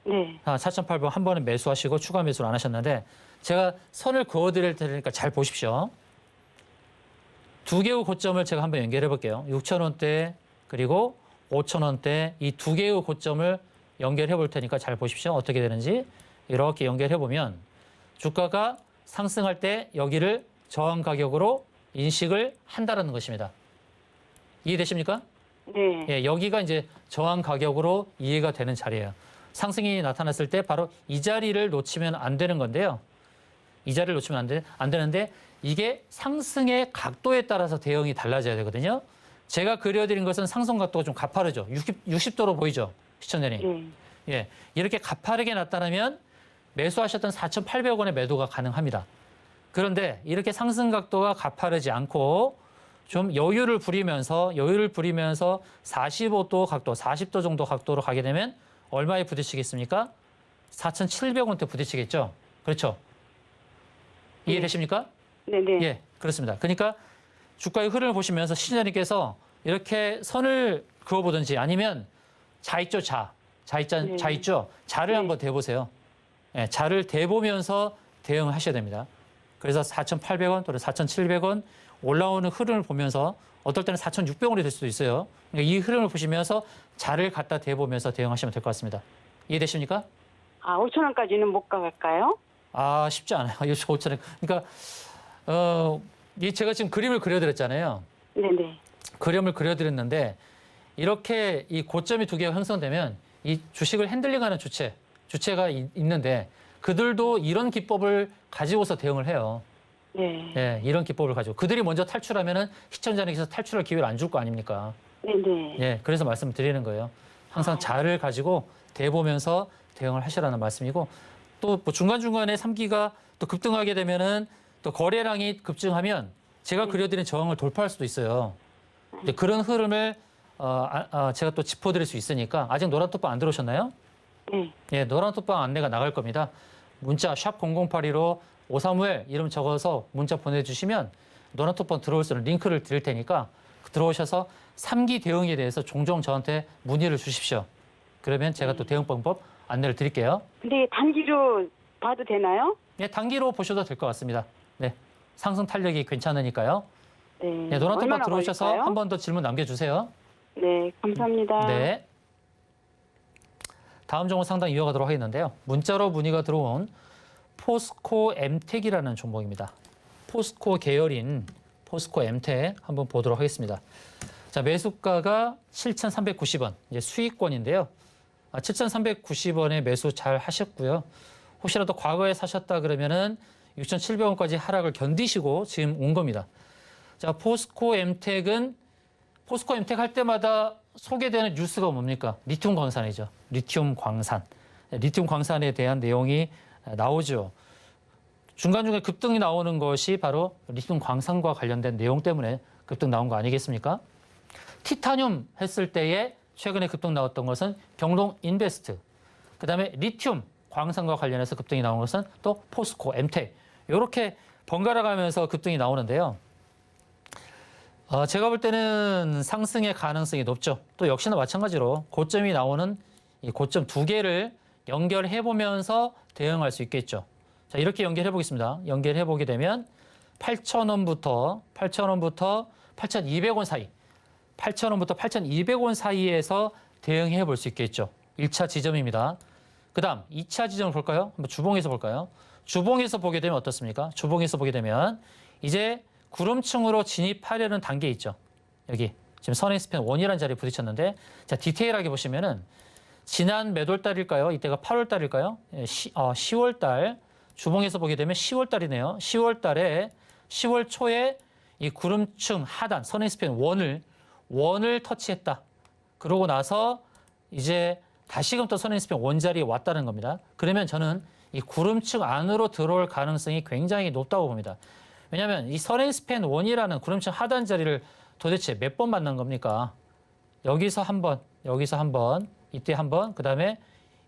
네. 4,800원 한 번에 매수하시고 추가 매수를 안 하셨는데 제가 선을 그어드릴 테니까 잘 보십시오. 두 개의 고점을 제가 한번 연결해 볼게요. 6,000원대 그리고 5,000원대 이 두 개의 고점을 연결해 볼 테니까 잘 보십시오. 어떻게 되는지 이렇게 연결해 보면 주가가 상승할 때 여기를 저항 가격으로 인식을 한다는 것입니다. 이해되십니까? 네. 예, 여기가 이제 저항 가격으로 이해가 되는 자리예요. 상승이 나타났을 때 바로 이 자리를 놓치면 안 되는 건데요. 이 자리를 놓치면 안 되는데 이게 상승의 각도에 따라서 대응이 달라져야 되거든요. 제가 그려드린 것은 상승 각도가 좀 가파르죠. 60도로 보이죠, 시청자님. 네. 예, 이렇게 가파르게 나타나면 매수하셨던 4,800원의 매도가 가능합니다. 그런데 이렇게 상승 각도가 가파르지 않고 좀 여유를 부리면서 45도 각도, 40도 정도 각도로 가게 되면 얼마에 부딪히겠습니까? 4,700원대 부딪히겠죠. 그렇죠? 이해되십니까? 네네. 예, 그렇습니다. 그러니까 주가의 흐름을 보시면서 시청자님께서 이렇게 선을 그어보든지 아니면 자 있죠, 자 있죠. 자를 네. 한번 대보세요. 예, 자를 대보면서 대응을 하셔야 됩니다. 그래서 4,800원 또는 4,700원 올라오는 흐름을 보면서 어떨 때는 4,600원이 될 수도 있어요. 그러니까 이 흐름을 보시면서 자를 갖다 대보면서 대응하시면 될 것 같습니다. 이해되십니까? 5,000원까지는 못 가갈까요? 쉽지 않아요. 5,000원. 그러니까 제가 지금 그림을 그려드렸잖아요. 네네. 그림을 그려드렸는데 이렇게 이 고점이 두 개가 형성되면 이 주식을 핸들링하는 주체가 있는데 그들도 이런 기법을 가지고서 대응을 해요. 네. 예, 이런 기법을 가지고 그들이 먼저 탈출하면은 시청자님께서 탈출할 기회를 안 줄 거 아닙니까? 네네. 예, 그래서 말씀드리는 거예요. 항상 자를 가지고 대보면서 대응을 하시라는 말씀이고 또 뭐 중간중간에 3기가 또 급등하게 되면은 또 거래량이 급증하면 제가 그려드린 저항을 돌파할 수도 있어요. 이제 그런 흐름을 제가 또 짚어드릴 수 있으니까 아직 노란톡방 안 들어오셨나요? 네. 예, 노란톡방 안내가 나갈 겁니다. 문자 샵 0082로 531 이름 적어서 문자 보내주시면 노란톡방 들어올 수 있는 링크를 드릴 테니까 들어오셔서 3기 대응에 대해서 종종 저한테 문의를 주십시오. 그러면 제가 또 대응 방법 안내를 드릴게요. 근데 단기로 봐도 되나요? 예, 단기로 보셔도 될 것 같습니다. 네, 상승 탄력이 괜찮으니까요. 네. 네, 노란톡방 얼마나 들어오셔서 걸릴까요? 한 번 더 질문 남겨주세요. 네, 감사합니다. 네. 다음 종목 상담 이어가도록 하겠는데요. 문자로 문의가 들어온 포스코 엠텍이라는 종목입니다. 포스코 계열인 포스코 엠텍 한번 보도록 하겠습니다. 자, 매수가가 7,390원, 이제 수익권인데요. 7,390원에 매수 잘 하셨고요. 혹시라도 과거에 사셨다 그러면은 6,700원까지 하락을 견디시고 지금 온 겁니다. 자, 포스코 엠텍 할 때마다 소개되는 뉴스가 뭡니까? 리튬 광산이죠. 리튬 광산. 리튬 광산에 대한 내용이 나오죠. 중간중간 급등이 나오는 것이 바로 리튬 광산과 관련된 내용 때문에 급등 나온 거 아니겠습니까? 티타늄 했을 때에 최근에 급등 나왔던 것은 병동 인베스트. 그다음에 리튬 광산과 관련해서 급등이 나온 것은 또 포스코 엠텍. 이렇게 번갈아 가면서 급등이 나오는데요. 제가 볼 때는 상승의 가능성이 높죠. 또 역시나 마찬가지로 고점이 나오는 이 고점 두 개를 연결해 보면서 대응할 수 있겠죠. 자, 이렇게 연결해 보겠습니다. 연결해 보게 되면 8,000원부터 8,200원 사이, 8,000원부터 8,200원 사이에서 대응해 볼 수 있겠죠. 1차 지점입니다. 그다음 2차 지점을 볼까요? 한번 주봉에서 볼까요? 주봉에서 보게 되면 어떻습니까? 주봉에서 보게 되면 이제 구름층으로 진입하려는 단계 있죠. 여기 지금 선행스팬 1이라는 자리에 부딪혔는데 자 디테일하게 보시면은 지난 몇 월 달일까요? 이때가 8월 달일까요? 10월 달 주봉에서 보게 되면 10월 달이네요. 10월 달에 10월 초에 이 구름층 하단 선행스팬 1을 터치했다. 그러고 나서 이제 다시금 또 선행스팬 1 자리에 왔다는 겁니다. 그러면 저는 이 구름층 안으로 들어올 가능성이 굉장히 높다고 봅니다. 왜냐하면 이 선행스팬 1이라는 구름층 하단 자리를 도대체 몇 번 만난 겁니까? 여기서 한 번, 여기서 한 번, 이때 한 번, 그 다음에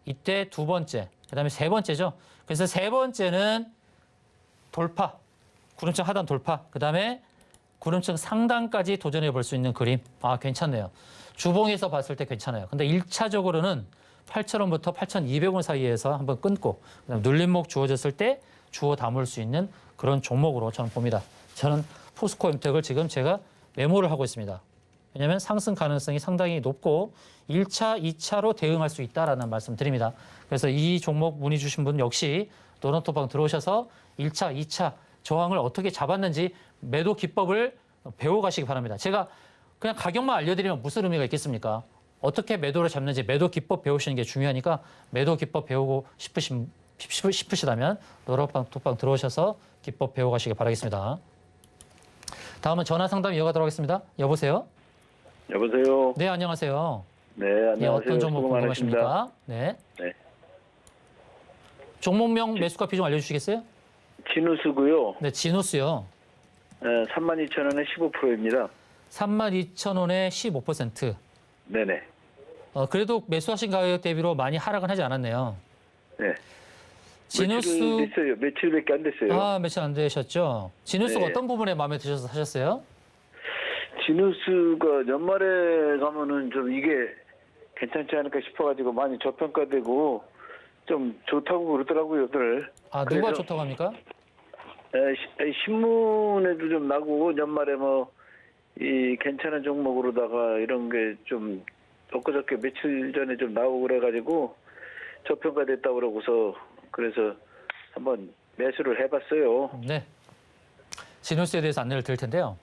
이때 두 번째, 그 다음에 세 번째죠. 그래서 세 번째는 돌파, 구름층 하단 돌파, 그 다음에 구름층 상단까지 도전해 볼 수 있는 그림. 아, 괜찮네요. 주봉에서 봤을 때 괜찮아요. 근데 1차적으로는 8,000원부터 8,200원 사이에서 한번 끊고 그다음에 눌림목 주어졌을 때 주워 담을 수 있는 그런 종목으로 저는 봅니다. 저는 포스코 엠텍을 지금 제가 메모를 하고 있습니다. 왜냐하면 상승 가능성이 상당히 높고 1차, 2차로 대응할 수 있다라는 말씀 드립니다. 그래서 이 종목 문의 주신 분 역시 노론토방 들어오셔서 1차, 2차 저항을 어떻게 잡았는지 매도 기법을 배워가시기 바랍니다. 제가 그냥 가격만 알려드리면 무슨 의미가 있겠습니까? 어떻게 매도를 잡는지 매도 기법 배우시는 게 중요하니까 매도 기법 배우고 싶으시다면 노론토방 들어오셔서 기법 배워가시기 바라겠습니다. 다음은 전화 상담 이어가도록 하겠습니다. 여보세요? 여보세요. 네, 안녕하세요. 네, 안녕하세요. 네, 어떤 종목 수고 많으십니다. 궁금하십니까? 네. 네. 종목명 매수가 비중 알려주시겠어요? 진우스고요. 네, 진우스요. 32,000원에 15%입니다. 32,000원에 15%. 네네. 그래도 매수하신 가격 대비로 많이 하락은 하지 않았네요. 네. 진우스 며칠 됐어요. 며칠밖에 안 됐어요. 아, 며칠 안 되셨죠? 진우스가 네. 어떤 부분에 마음에 드셔서 사셨어요? 진우스가 연말에 가면은 좀 이게 괜찮지 않을까 싶어가지고 많이 저평가되고 좀 좋다고 그러더라고요, 들. 아, 누가 그래서, 좋다고 합니까? 신문에도 좀 나고 연말에 뭐 이 괜찮은 종목으로다가 이런 게 좀 엊그저께 며칠 전에 좀 나오고 그래가지고 저평가됐다고 그러고서 그래서 한번 매수를 해봤어요. 네. 진우스에 대해서 안내를 드릴 텐데요.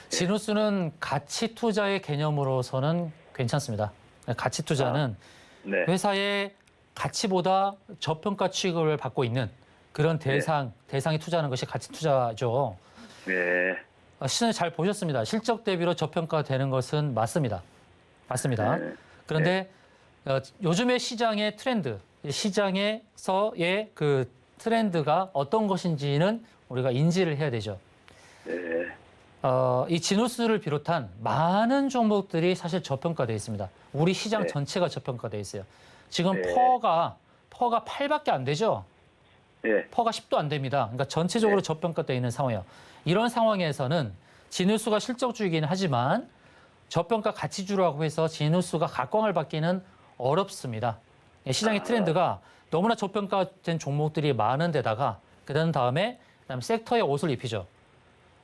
진우스는 가치 투자의 개념으로서는 괜찮습니다. 가치 투자는 네. 회사의 가치보다 저평가 취급을 받고 있는 그런 대상에 투자하는 것이 가치 투자죠. 네. 시장에 잘 보셨습니다. 실적 대비로 저평가되는 것은 맞습니다. 맞습니다. 네. 그런데 요즘의 시장의 트렌드, 시장에서의 그 트렌드가 어떤 것인지는 우리가 인지를 해야 되죠. 네. 이 진우스를 비롯한 많은 종목들이 사실 저평가되어 있습니다. 우리 시장 네. 전체가 저평가되어 있어요. 지금 네. 퍼가 8밖에 안 되죠. 네. 퍼가 10도 안 됩니다. 그러니까 전체적으로 네. 저평가되어 있는 상황이에요. 이런 상황에서는 진우스가 실적주이긴 하지만 저평가 가치주라고 해서 진우스가 각광을 받기는 어렵습니다. 시장의 트렌드가 너무나 저평가된 종목들이 많은 데다가 그다음 섹터의 옷을 입히죠.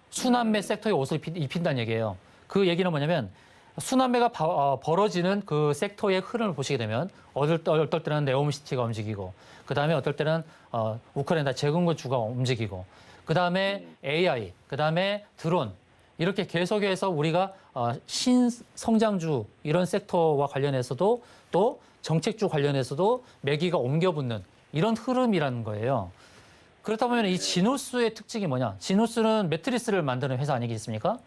순환매 섹터의 옷을 입힌다는 얘기예요. 그 얘기는 뭐냐면 순환매가 벌어지는 그 섹터의 흐름을 보시게 되면 어떨 때는 네옴시티가 움직이고 그다음에 어떨 때는 우크라이나 제공군주가 움직이고 그다음에 AI, 그다음에 드론 이렇게 계속해서 우리가 신성장주 이런 섹터와 관련해서도 또 정책주 관련해서도 매기가 옮겨붙는 이런 흐름이라는 거예요. 그렇다 보면 이 진우스의 특징이 뭐냐? 진우스는 매트리스를 만드는 회사 아니겠습니까?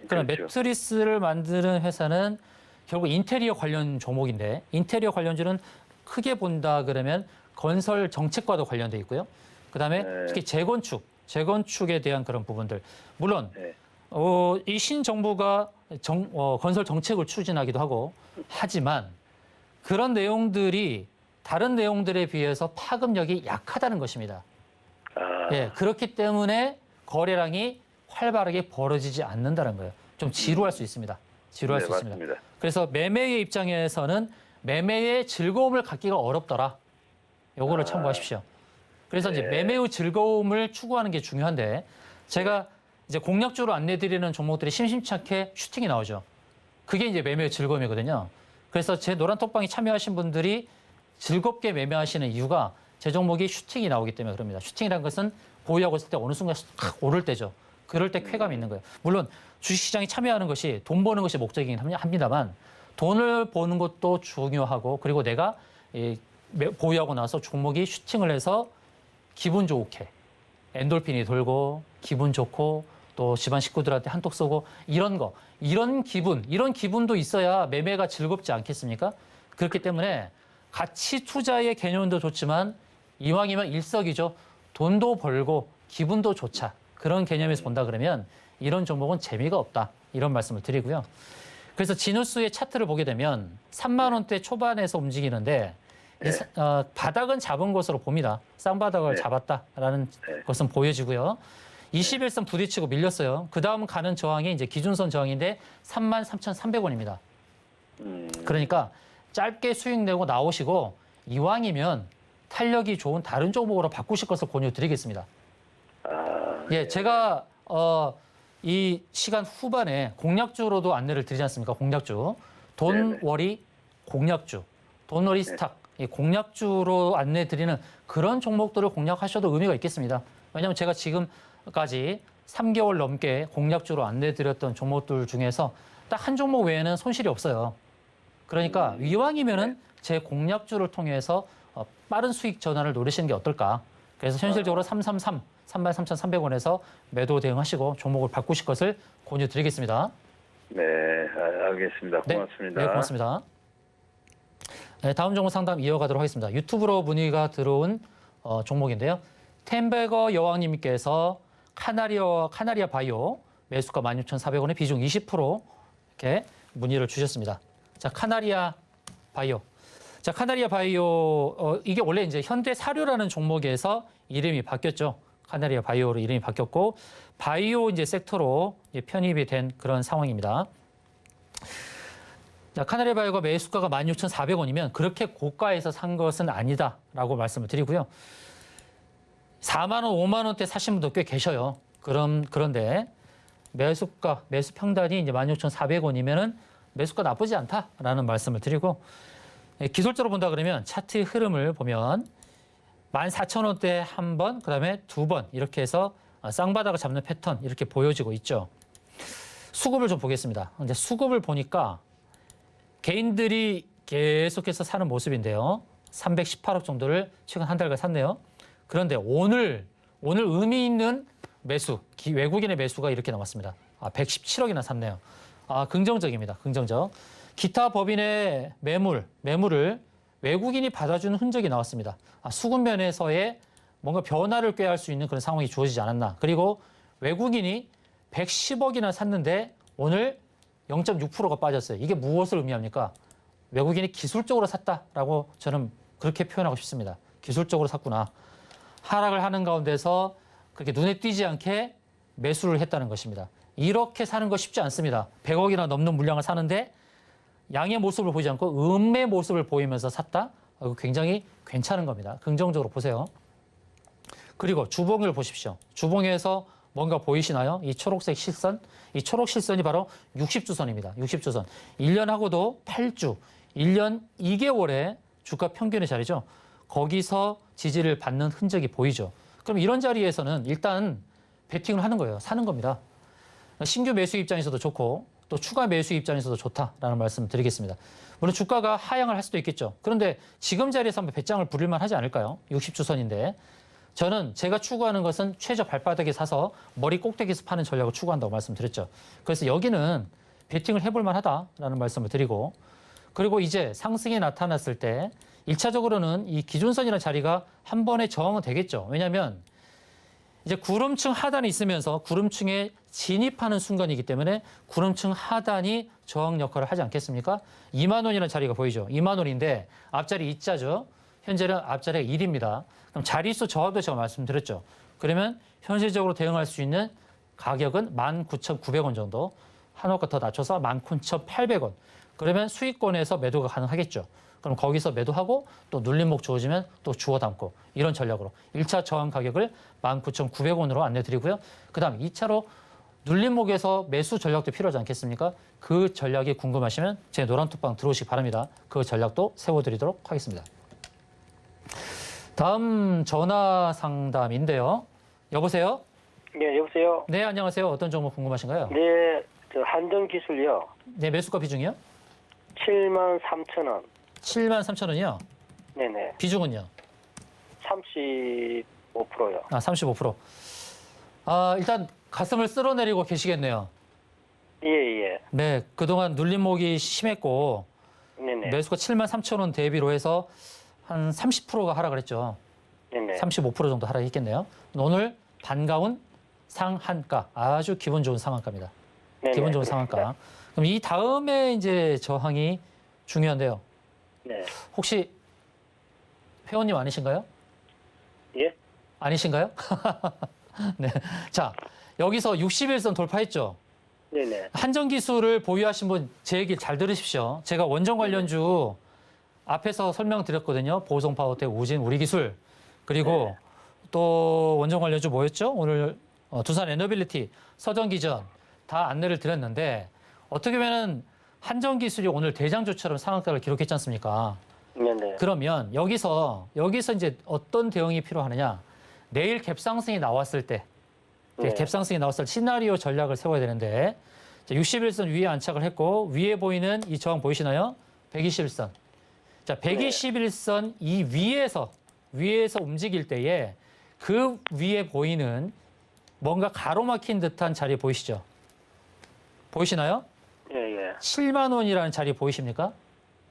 그럼 그렇죠. 매트리스를 만드는 회사는 결국 인테리어 관련 종목인데 인테리어 관련주는 크게 본다 그러면 건설 정책과도 관련돼 있고요. 그다음에 네. 특히 재건축에 대한 그런 부분들. 물론 네. 이 신정부가 건설 정책을 추진하기도 하고 하지만 그런 내용들이 다른 내용들에 비해서 파급력이 약하다는 것입니다. 예, 그렇기 때문에 거래량이 활발하게 벌어지지 않는다는 거예요. 좀 지루할 수 있습니다. 지루할 네, 수 있습니다. 맞습니다. 그래서 매매의 입장에서는 매매의 즐거움을 갖기가 어렵더라. 요거를 참고하십시오. 그래서 이제 매매의 즐거움을 추구하는 게 중요한데 제가 이제 공략주로 안내드리는 종목들이 심심치 않게 슈팅이 나오죠. 그게 이제 매매의 즐거움이거든요. 그래서 제 노란톡방에 참여하신 분들이 즐겁게 매매하시는 이유가 제 종목이 슈팅이 나오기 때문에 그럽니다. 슈팅이라는 것은 보유하고 있을 때 어느 순간 확 오를 때죠. 그럴 때 쾌감이 있는 거예요. 물론 주식시장에 참여하는 것이 돈 버는 것이 목적이긴 합니다만 돈을 버는 것도 중요하고 그리고 내가 보유하고 나서 종목이 슈팅을 해서 기분 좋게 엔돌핀이 돌고 기분 좋고 또 집안 식구들한테 한턱 쏘고 이런 기분도 있어야 매매가 즐겁지 않겠습니까? 그렇기 때문에 가치 투자의 개념도 좋지만 이왕이면 일석이조 돈도 벌고 기분도 좋자 그런 개념에서 본다 그러면 이런 종목은 재미가 없다 이런 말씀을 드리고요. 그래서 진우스의 차트를 보게 되면 3만 원대 초반에서 움직이는데 바닥은 잡은 것으로 봅니다. 쌍바닥을 잡았다라는 것은 보여지고요. 21선 부딪히고 밀렸어요. 그 다음 가는 저항이 이제 기준선 저항인데 33,300원입니다. 그러니까 짧게 수익 내고 나오시고 이왕이면 탄력이 좋은 다른 종목으로 바꾸실 것을 권유드리겠습니다. 예, 제가 이 시간 후반에 공략주로도 안내를 드리지 않습니까? 공략주, 돈워리 공략주, 돈워리 스탁, 이 공략주로 안내 드리는 그런 종목들을 공략하셔도 의미가 있겠습니다. 왜냐하면 제가 지금까지 3개월 넘게 공략주로 안내 드렸던 종목들 중에서 딱 한 종목 외에는 손실이 없어요. 그러니까 이왕이면은 제 공략주를 통해서 빠른 수익 전환을 노리시는 게 어떨까? 그래서 현실적으로 33,300원에서 매도 대응하시고 종목을 바꾸실 것을 권유드리겠습니다. 네, 알겠습니다. 고맙습니다. 네, 고맙습니다. 네, 다음 종목 상담 이어가도록 하겠습니다. 유튜브로 문의가 들어온 종목인데요. 템베거 여왕님께서 카나리아 바이오 매수가 16,400원에 비중 20% 이렇게 문의를 주셨습니다. 자, 카나리아 바이오. 자, 카나리아 바이오 이게 원래 이제 현대 사료라는 종목에서 이름이 바뀌었죠. 카나리아 바이오로 이름이 바뀌었고 바이오 이제 섹터로 이제 편입이 된 그런 상황입니다. 자, 카나리아 바이오가 매수가가 16,400원이면 그렇게 고가에서 산 것은 아니다라고 말씀을 드리고요. 4만 원, 5만 원대 사신 분도 꽤 계셔요. 그런데 매수 평단이 이제 16,400원이면은 매수가 나쁘지 않다라는 말씀을 드리고 기술적으로 본다 그러면 차트의 흐름을 보면 14,000원대 한 번, 그다음에 두 번 이렇게 해서 쌍바닥을 잡는 패턴 이렇게 보여지고 있죠. 수급을 좀 보겠습니다. 이제 수급을 보니까 개인들이 계속해서 사는 모습인데요. 318억 정도를 최근 한 달간 샀네요. 그런데 오늘 의미 있는 매수, 외국인의 매수가 이렇게 나왔습니다. 117억이나 샀네요. 긍정적입니다. 긍정적. 기타 법인의 매물을 외국인이 받아주는 흔적이 나왔습니다. 수급 면에서의 뭔가 변화를 꾀할 수 있는 그런 상황이 주어지지 않았나. 그리고 외국인이 110억이나 샀는데 오늘 0.6%가 빠졌어요. 이게 무엇을 의미합니까? 외국인이 기술적으로 샀다라고 저는 그렇게 표현하고 싶습니다. 기술적으로 샀구나. 하락을 하는 가운데서 그렇게 눈에 띄지 않게 매수를 했다는 것입니다. 이렇게 사는 거 쉽지 않습니다. 100억이나 넘는 물량을 사는데 양의 모습을 보이지 않고 음의 모습을 보이면서 샀다? 이거 굉장히 괜찮은 겁니다. 긍정적으로 보세요. 그리고 주봉을 보십시오. 주봉에서 뭔가 보이시나요? 이 초록색 실선. 이 초록 실선이 바로 60주선입니다. 60주선. 1년하고도 8주, 1년 2개월의 주가 평균의 자리죠. 거기서 지지를 받는 흔적이 보이죠. 그럼 이런 자리에서는 일단 베팅을 하는 거예요. 사는 겁니다. 신규 매수 입장에서도 좋고 또 추가 매수 입장에서도 좋다라는 말씀 드리겠습니다. 물론 주가가 하향을 할 수도 있겠죠. 그런데 지금 자리에서 한번 배짱을 부릴만 하지 않을까요? 60주선인데. 저는 제가 추구하는 것은 최저 발바닥에 사서 머리 꼭대기에서 파는 전략을 추구한다고 말씀드렸죠. 그래서 여기는 베팅을 해볼 만하다라는 말씀을 드리고 그리고 이제 상승이 나타났을 때 1차적으로는 이 기준선이라는 자리가 한 번에 저항은 되겠죠. 왜냐하면 이제 구름층 하단이 있으면서 구름층에 진입하는 순간이기 때문에 구름층 하단이 저항 역할을 하지 않겠습니까? 2만 원이라는 자리가 보이죠. 2만 원인데 앞자리 2자죠. 현재는 앞자리가 1입니다. 그럼 자릿수 저하도 제가 말씀드렸죠. 그러면 현실적으로 대응할 수 있는 가격은 19,900원 정도. 한호가 더 낮춰서 19,800원. 그러면 수익권에서 매도가 가능하겠죠. 그럼 거기서 매도하고 또 눌림목 주어지면 또 주워 담고 이런 전략으로 1차 저항 가격을 19,900원으로 안내드리고요. 그 다음 2차로 눌림목에서 매수 전략도 필요하지 않겠습니까? 그 전략이 궁금하시면 제 노란톡방 들어오시기 바랍니다. 그 전략도 세워드리도록 하겠습니다. 다음 전화 상담인데요. 여보세요? 네, 여보세요? 네, 안녕하세요. 어떤 종목 궁금하신가요? 네, 저 한전기술이요. 네, 매수가 비중이요? 73,000원. 73,000원이요? 네네. 비중은요? 35%요. 아, 35%. 아, 일단 가슴을 쓸어내리고 계시겠네요. 예, 예. 네, 그동안 눌림목이 심했고 네네. 매수가 73,000원 대비로 해서 한 30%가 하락을 했죠. 네네. 35% 정도 하락했겠네요. 오늘 반가운 상한가, 아주 기분 좋은 상한가입니다. 네네. 기분 좋은 그렇습니다. 상한가. 그럼 이 다음에 이제 저항이 중요한데요. 네. 혹시 회원님 아니신가요? 예? 아니신가요? 네. 자, 여기서 61선 돌파했죠. 네네. 한전기술을 보유하신 분 제 얘기 잘 들으십시오. 제가 원전 관련주 앞에서 설명드렸거든요. 보성 파워텍, 우진, 우리기술 그리고 또 원전 관련주 뭐였죠? 오늘 두산 에너빌리티, 서전기전 다 안내를 드렸는데 어떻게 보면은 한전기술이 오늘 대장주처럼 상한가를 기록했지 않습니까? 네네. 그러면 여기서 이제 어떤 대응이 필요하느냐? 내일 갭상승이 나왔을 때, 네. 갭상승이 나왔을 때 시나리오 전략을 세워야 되는데 61선 위에 안착을 했고 위에 보이는 이 저항 보이시나요? 121선. 자, 121선 이 위에서 움직일 때에 그 위에 보이는 뭔가 가로막힌 듯한 자리 보이시죠? 보이시나요? 예, 예. 7만 원이라는 자리 보이십니까?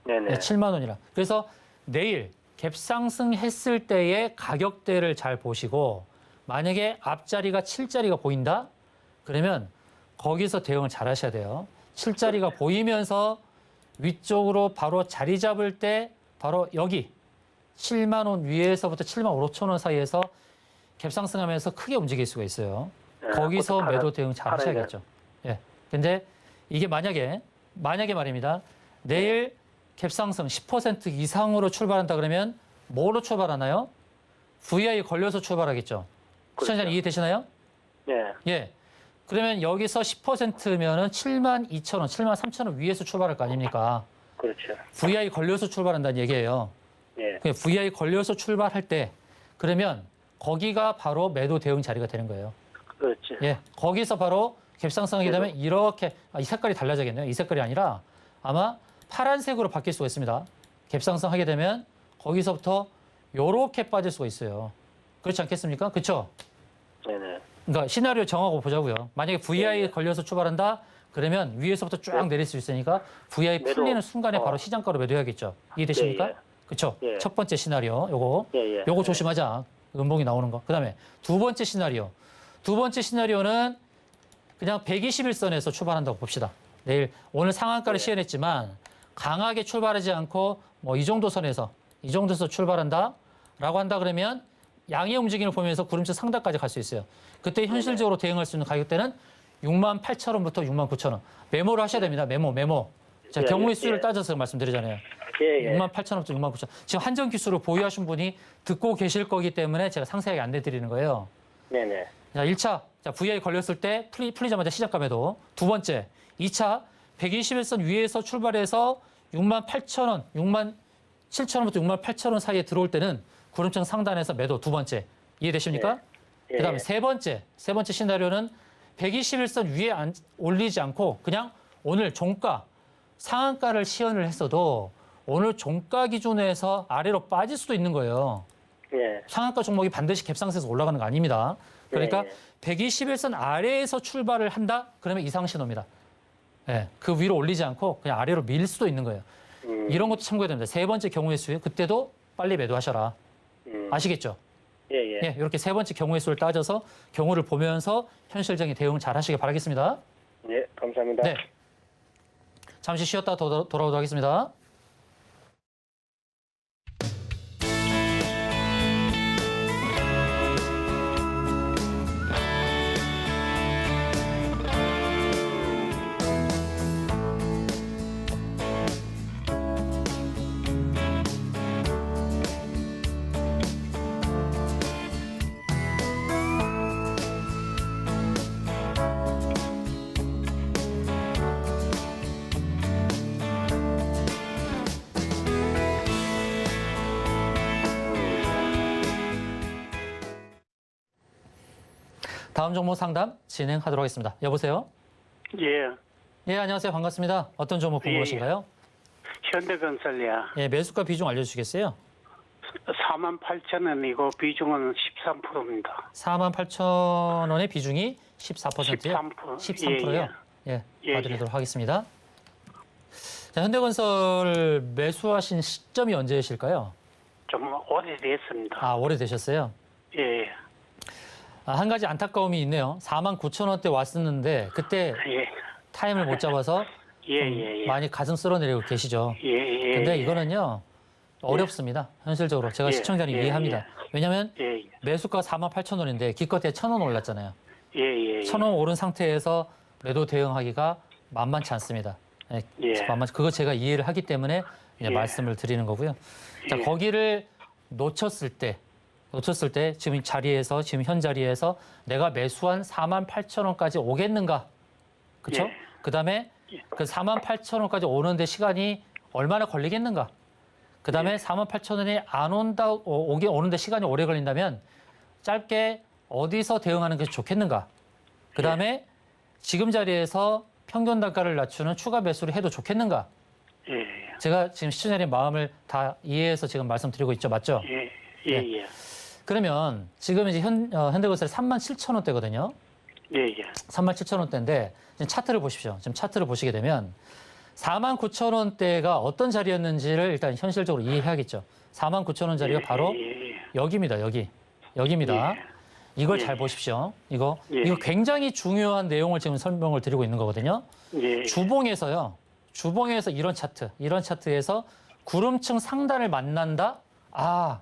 네네. 네, 7만 원이라. 그래서 내일 갭상승했을 때의 가격대를 잘 보시고 만약에 앞자리가 7자리가 보인다? 그러면 거기서 대응을 잘 하셔야 돼요. 7자리가 보이면서 위쪽으로 바로 자리 잡을 때 바로 여기 7만 원 위에서부터 7만 5천 원 사이에서 갭상승하면서 크게 움직일 수가 있어요. 네, 거기서 그것도 매도 대응 잘 팔아야 하셔야겠죠. 예. 근데 이게 만약에 말입니다. 내일 갭상승 10% 이상으로 출발한다 그러면 뭐로 출발하나요? VI 걸려서 출발하겠죠. 시청자님 그렇죠. 이해되시나요? 네. 예. 그러면 여기서 10%면은 7만 2천 원, 7만 3천 원 위에서 출발할 거 아닙니까? 그렇죠. VI 걸려서 출발한다는 얘기예요. 예. VI 걸려서 출발할 때 그러면 거기가 바로 매도 대응 자리가 되는 거예요. 그렇죠. 예. 거기서 바로 갭상승하게 되면 이렇게 이 색깔이 달라지겠네요. 이 색깔이 아니라 아마 파란색으로 바뀔 수가 있습니다. 갭상승하게 되면 거기서부터 요렇게 빠질 수가 있어요. 그렇지 않겠습니까? 그렇죠? 네네. 그러니까 시나리오 정하고 보자고요. 만약에 VI 네. 걸려서 출발한다? 그러면 위에서부터 쫙 내릴 수 있으니까 VI 매도. 풀리는 순간에 바로 시장가로 매도해야겠죠. 이해되십니까? 예, 예. 그렇죠? 예. 첫 번째 시나리오 요거. 예, 예. 요거 조심하자. 음봉이 나오는 거. 그다음에 두 번째 시나리오. 두 번째 시나리오는 그냥 121선에서 출발한다고 봅시다. 내일 오늘 상한가를 네. 시연했지만 강하게 출발하지 않고 뭐 이 정도 선에서 출발한다라고 한다 그러면 양의 움직임을 보면서 구름치 상단까지 갈 수 있어요. 그때 현실적으로 대응할 수 있는 가격대는 68,000원부터 69,000원. 메모를 하셔야 됩니다. 메모. 자, 예, 경우의 예, 수를 예. 따져서 말씀드리잖아요. 예, 예. 68,000원부터 69,000원. 지금 한전 기술을 보유하신 분이 듣고 계실 거기 때문에 제가 상세하게 안내 드리는 거예요. 네네. 자, 1차. 자, VI 걸렸을 때 풀리자마자 시작가 매도. 두 번째. 2차. 121선 위에서 출발해서 68,000원, 67,000원부터 68,000원 사이에 들어올 때는 구름층 상단에서 매도 두 번째. 이해되십니까? 예. 그다음에 세 번째 시나리오는 121선 위에 올리지 않고 그냥 오늘 종가, 상한가를 시연을 했어도 오늘 종가 기준에서 아래로 빠질 수도 있는 거예요. 예. 상한가 종목이 반드시 갭상승해서 올라가는 거 아닙니다. 그러니까 예, 121선 아래에서 출발을 한다? 그러면 이상 신호입니다. 예, 그 위로 올리지 않고 그냥 아래로 밀 수도 있는 거예요. 이런 것도 참고해야 됩니다. 세 번째 경우의 수에 그때도 빨리 매도하셔라. 아시겠죠? 예, 예. 예, 이렇게 세 번째 경우의 수를 따져서 경우를 보면서 현실적인 대응을 잘 하시길 바라겠습니다. 예, 감사합니다. 네. 잠시 쉬었다 돌아오도록 하겠습니다. 다음 종목 상담 진행하도록 하겠습니다. 여보세요? 예. 예, 안녕하세요. 반갑습니다. 어떤 종목 궁금하신가요? 현대건설이야. 예, 매수가 비중 알려주시겠어요? 48,000원이고 비중은 13%입니다. 48,000원의 비중이 14%요? 13%. 13%요? 예, 예, 봐드리도록 하겠습니다. 자, 현대건설 매수하신 시점이 언제이실까요? 좀 오래됐습니다. 아, 오래되셨어요? 예. 아, 한 가지 안타까움이 있네요. 49,000원대 왔었는데 그때 예. 타임을 못 잡아서 예. 많이 가슴 쓸어내리고 계시죠. 예. 근데 이거는요, 어렵습니다. 현실적으로. 제가 예, 시청자님 예, 이해합니다. 왜냐하면 예. 매수가 48,000원인데 기껏해 1,000원 올랐잖아요. 예. 1,000원 오른 상태에서 매도 대응하기가 만만치 않습니다. 예, 예. 그거 제가 이해를 하기 때문에 이제 예. 말씀을 드리는 거고요. 자, 예. 거기를 놓쳤을 때 지금 자리에서, 지금 현 자리에서 내가 매수한 48,000원까지 오겠는가? 그렇죠? 예. 그다음에 그 48,000원까지 오는데 시간이 얼마나 걸리겠는가? 그다음에 48,000원이 안 온다, 오는데 시간이 오래 걸린다면 짧게 어디서 대응하는 게 좋겠는가? 그다음에 지금 자리에서 평균 단가를 낮추는 추가 매수를 해도 좋겠는가? 예. 제가 지금 시청자님 마음을 다 이해해서 지금 말씀드리고 있죠, 맞죠? 예. 그러면 지금 이제 현대건설이 37,000원대거든요. 예. 37,000원대인데 지금 차트를 보십시오. 지금 차트를 보시게 되면 49,000원대가 어떤 자리였는지를 일단 현실적으로 이해해야겠죠. 49,000원 자리가 바로 여기입니다. 여기입니다. 이걸 잘 보십시오. 이거 굉장히 중요한 내용을 지금 설명을 드리고 있는 거거든요. 예. 주봉에서 이런 차트에서 구름층 상단을 만난다. 아,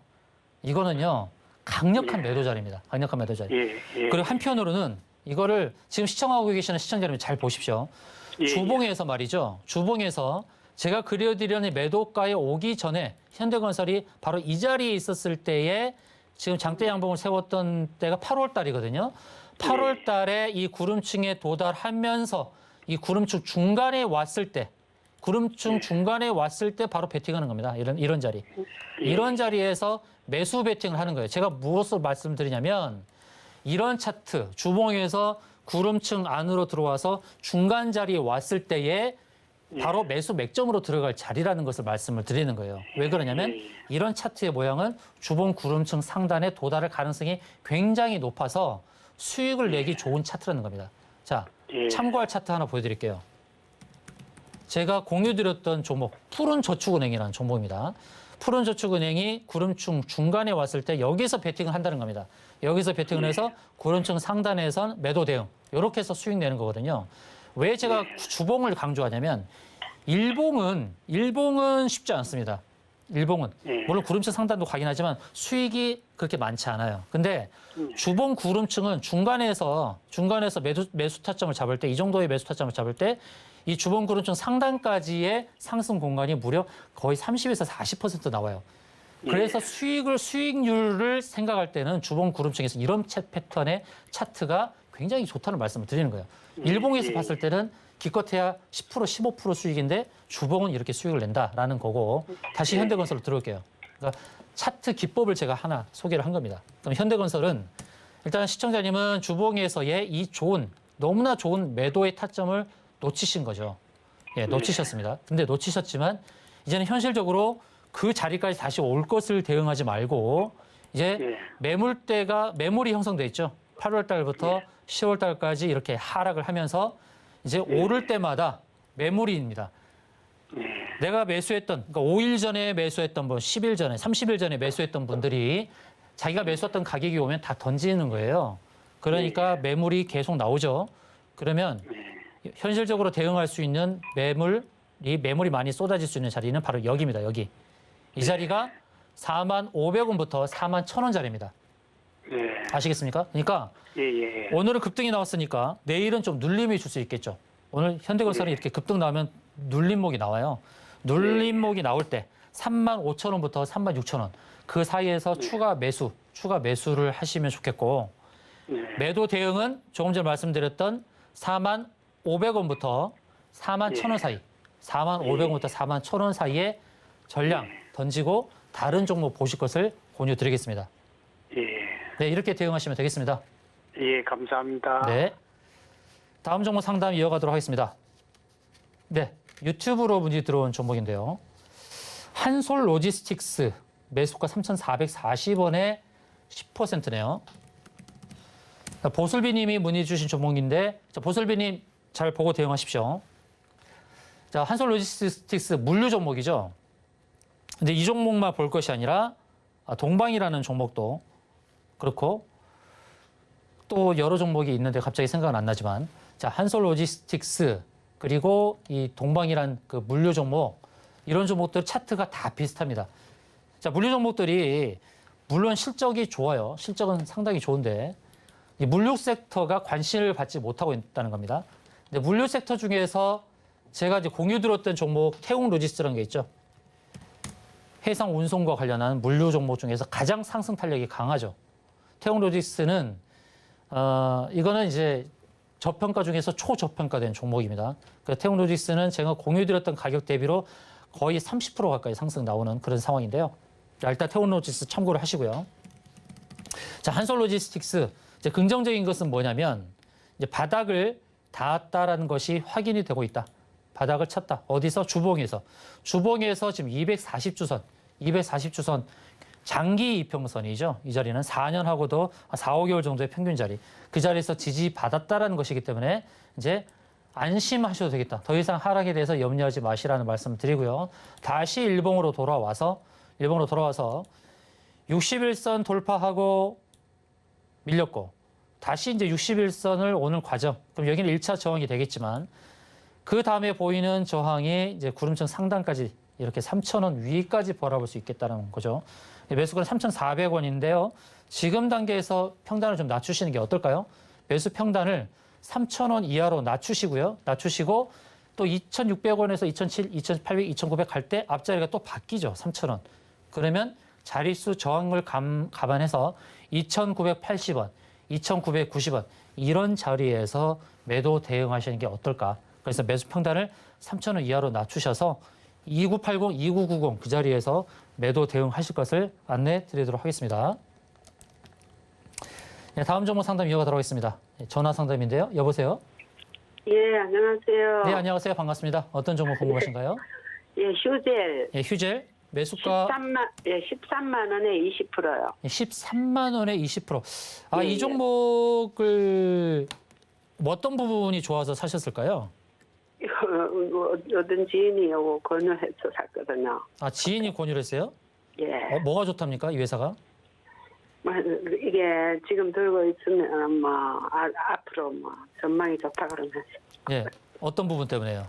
이거는요 강력한 매도 자리입니다. 강력한 매도 자리. 예. 그리고 한편으로는 이거를 지금 시청하고 계시는 시청자 여러분 잘 보십시오. 주봉에서 말이죠. 주봉에서 제가 그려드리는 매도가에 오기 전에 현대건설이 바로 이 자리에 있었을 때에 지금 장대 양봉을 세웠던 때가 8월 달이거든요. 8월 달에 이 구름층에 도달하면서 이 구름층 중간에 왔을 때 바로 베팅하는 겁니다. 이런 자리. 이런 자리에서 매수 베팅을 하는 거예요. 제가 무엇을 말씀드리냐면 이런 차트, 주봉에서 구름층 안으로 들어와서 중간 자리에 왔을 때에 바로 매수 맥점으로 들어갈 자리라는 것을 말씀을 드리는 거예요. 왜 그러냐면 이런 차트의 모양은 주봉 구름층 상단에 도달할 가능성이 굉장히 높아서 수익을 내기 좋은 차트라는 겁니다. 자, 참고할 차트 하나 보여드릴게요. 제가 공유드렸던 종목, 푸른저축은행이라는 종목입니다. 푸른저축은행이 구름층 중간에 왔을 때 여기서 베팅을 한다는 겁니다. 여기서 베팅을 해서 구름층 상단에선 매도 대응, 이렇게 해서 수익 내는 거거든요. 왜 제가 주봉을 강조하냐면 일봉은 쉽지 않습니다. 일봉은 물론 구름층 상단도 가긴 하지만 수익이 그렇게 많지 않아요. 근데 주봉 구름층은 중간에서 매수 타점을 잡을 때, 이 정도의 매수 타점을 잡을 때 이 주봉 구름층 상단까지의 상승 공간이 무려 거의 30에서 40% 나와요. 그래서 수익률을 생각할 때는 주봉 구름층에서 이런 패턴의 차트가 굉장히 좋다는 말씀을 드리는 거예요. 일봉에서 봤을 때는 기껏해야 10%, 15% 수익인데 주봉은 이렇게 수익을 낸다라는 거고, 다시 현대건설로 들어올게요. 그러니까 차트 기법을 제가 하나 소개를 한 겁니다. 그럼 현대건설은 일단 시청자님은 주봉에서의 이 너무나 좋은 매도의 타점을 놓치신 거죠. 예, 놓치셨습니다. 근데 놓치셨지만 이제는 현실적으로 그 자리까지 다시 올 것을 대응하지 말고 이제 매물이 형성돼 있죠. 8월 달부터 10월 달까지 이렇게 하락을 하면서 이제 오를 때마다 매물입니다. 내가 매수했던, 그러니까 5일 전에 매수했던 분, 10일 전에, 30일 전에 매수했던 분들이 자기가 매수했던 가격이 오면 다 던지는 거예요. 그러니까 매물이 계속 나오죠. 그러면 현실적으로 대응할 수 있는 매물이 많이 쏟아질 수 있는 자리는 바로 여기입니다. 여기. 이 자리가 45,000원부터 41,000원짜리입니다. 아시겠습니까? 그러니까 오늘은 급등이 나왔으니까 내일은 좀 눌림이 줄 수 있겠죠. 오늘 현대건설이 이렇게 급등 나오면 눌림목이 나와요. 눌림목이 나올 때 35,000원부터 36,000원 그 사이에서 추가 매수를 하시면 좋겠고, 매도 대응은 조금 전에 말씀드렸던 45,000원부터 41,000원 사이, 45,000원부터 41,000원 사이에 전량 던지고 다른 종목 보실 것을 권유드리겠습니다. 네, 이렇게 대응하시면 되겠습니다. 예, 감사합니다. 네. 다음 종목 상담 이어가도록 하겠습니다. 네, 유튜브로 문의 들어온 종목인데요. 한솔 로지스틱스 매수가 3,440원에 10%네요. 보슬비님이 문의 주신 종목인데, 자, 보슬비님 잘 보고 대응하십시오. 자, 한솔 로지스틱스 물류 종목이죠. 근데 이 종목만 볼 것이 아니라 동방이라는 종목도 그렇고 또 여러 종목이 있는데 갑자기 생각은 안 나지만, 자, 한솔 로지스틱스 그리고 이 동방이란 그 물류 종목, 이런 종목들 차트가 다 비슷합니다. 자, 물류 종목들이 물론 실적이 좋아요. 실적은 상당히 좋은데 이 물류 섹터가 관심을 받지 못하고 있다는 겁니다. 근데 물류 섹터 중에서 제가 이제 공유 들었던 종목 태웅 로지스라는 게 있죠. 해상 운송과 관련한 물류 종목 중에서 가장 상승 탄력이 강하죠. 태웅 로지스는 이거는 이제 저평가 중에서 초저평가된 종목입니다. 그 태웅 로지스는 제가 공유 드렸던 가격 대비로 거의 30% 가까이 상승 나오는 그런 상황인데요. 자, 일단 태웅 로지스 참고를 하시고요. 자, 한솔 로지스틱스 이제 긍정적인 것은 뭐냐면 이제 바닥을 닿았다라는 것이 확인이 되고 있다. 바닥을 쳤다. 어디서? 주봉에서. 주봉에서 지금 240주선 장기 이평선이죠. 이 자리는 4년하고도 4, 5개월 정도의 평균 자리. 그 자리에서 지지받았다라는 것이기 때문에 이제 안심하셔도 되겠다. 더 이상 하락에 대해서 염려하지 마시라는 말씀을 드리고요. 다시 일봉으로 돌아와서 61선 돌파하고 밀렸고 다시 이제 61선을 오는 과정. 그럼 여기는 1차 저항이 되겠지만 그 다음에 보이는 저항이 이제 구름천 상단까지 이렇게 3,000원 위까지 바라볼 수 있겠다는 거죠. 매수가는 3,400원인데요. 지금 단계에서 평단을 좀 낮추시는 게 어떨까요? 매수 평단을 3,000원 이하로 낮추시고요. 낮추시고 또 2,600원에서 2,700, 2,800, 2,900 갈 때 앞자리가 또 바뀌죠. 3,000원. 그러면 자릿수 저항을 감안해서 2,980원, 2,990원 이런 자리에서 매도 대응하시는 게 어떨까? 그래서 매수 평단을 3,000원 이하로 낮추셔서 2980, 2990 그 자리에서 매도 대응하실 것을 안내 드리도록 하겠습니다. 네, 다음 종목 상담 이어가도록 하겠습니다. 전화 상담인데요. 여보세요? 예, 안녕하세요. 네, 안녕하세요. 반갑습니다. 어떤 종목 궁금하신가요? 예, 휴젤. 예, 휴젤 매수가 13만 원에 20%요. 13만 원에 20%. 아, 예, 이 종목을 어떤 부분이 좋아서 사셨을까요? 어떤 지인이 요거 권유해서 샀거든요. 아, 지인이 권유를 했어요? 예. 뭐가 좋답니까? 이 회사가? 뭐, 이게 지금 들고 있으면 뭐 앞으로 뭐 전망이 좋다 그러면서 예. 어떤 부분 때문에요?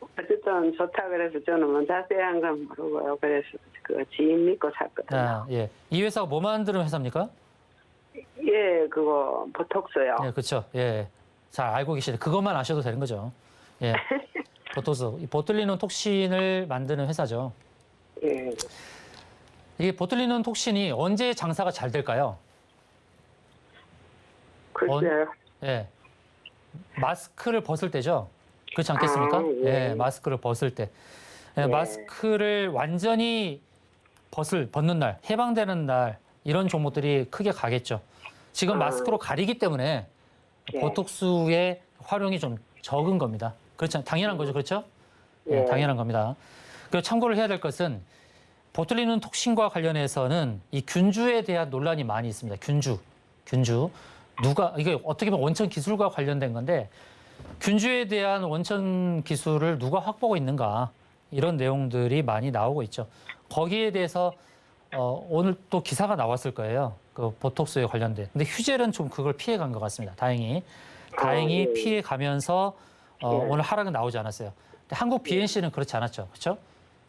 어쨌든 좋다 그래서 저는 뭐 자세한 건 모르고요. 그래서 그 지인 믿고 샀거든요. 아, 예. 이 회사가 뭐 만드는 회사입니까? 예, 그거 보톡스요. 예, 그렇죠. 예. 잘 알고 계시네. 그것만 아셔도 되는 거죠. 예. 보톡스. 이 보틀리논 톡신을 만드는 회사죠. 예. 이게 보틀리논 톡신이 언제 장사가 잘 될까요? 글쎄요. 예. 마스크를 벗을 때죠. 그렇지 않겠습니까? 아, 예. 예, 마스크를 벗을 때. 예, 마스크를 완전히 벗는 날, 해방되는 날, 이런 종목들이 크게 가겠죠. 지금 마스크로 가리기 때문에 예. 보톡스의 활용이 좀 적은 겁니다. 그렇죠. 당연한 거죠. 그렇죠? 예, 예. 당연한 겁니다. 그리고 참고를 해야 될 것은 보툴리논 톡신과 관련해서는 이 균주에 대한 논란이 많이 있습니다. 균주. 누가, 이게 어떻게 보면 원천 기술과 관련된 건데 균주에 대한 원천 기술을 누가 확보하고 있는가 이런 내용들이 많이 나오고 있죠. 거기에 대해서 오늘 또 기사가 나왔을 거예요. 그 보톡스에 관련된. 근데 휴젤은 좀 그걸 피해간 것 같습니다. 다행히 예. 피해가면서 오늘 하락은 나오지 않았어요. 근데 한국 BNC는 그렇지 않았죠. 그렇죠?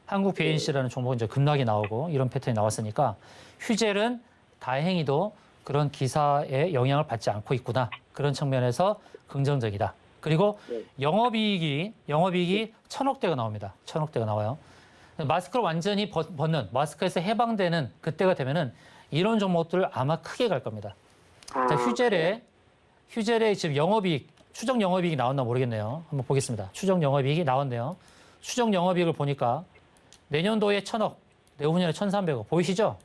한국 BNC라는 종목은 이제 급락이 나오고 이런 패턴이 나왔으니까 휴젤은 다행히도 그런 기사에 영향을 받지 않고 있구나. 그런 측면에서 긍정적이다. 그리고 영업이익이 1,000억대가 나옵니다. 1,000억대가 나와요. 마스크를 완전히 벗는, 마스크에서 해방되는 그때가 되면은 이런 종목들 아마 크게 갈 겁니다. 자, 휴젤의 지금 영업이익, 추정 영업이익이 나왔나 모르겠네요. 한번 보겠습니다. 추정 영업이익이 나왔네요. 추정 영업이익을 보니까 내년도에 1,000억, 내후년에 1,300억. 보이시죠?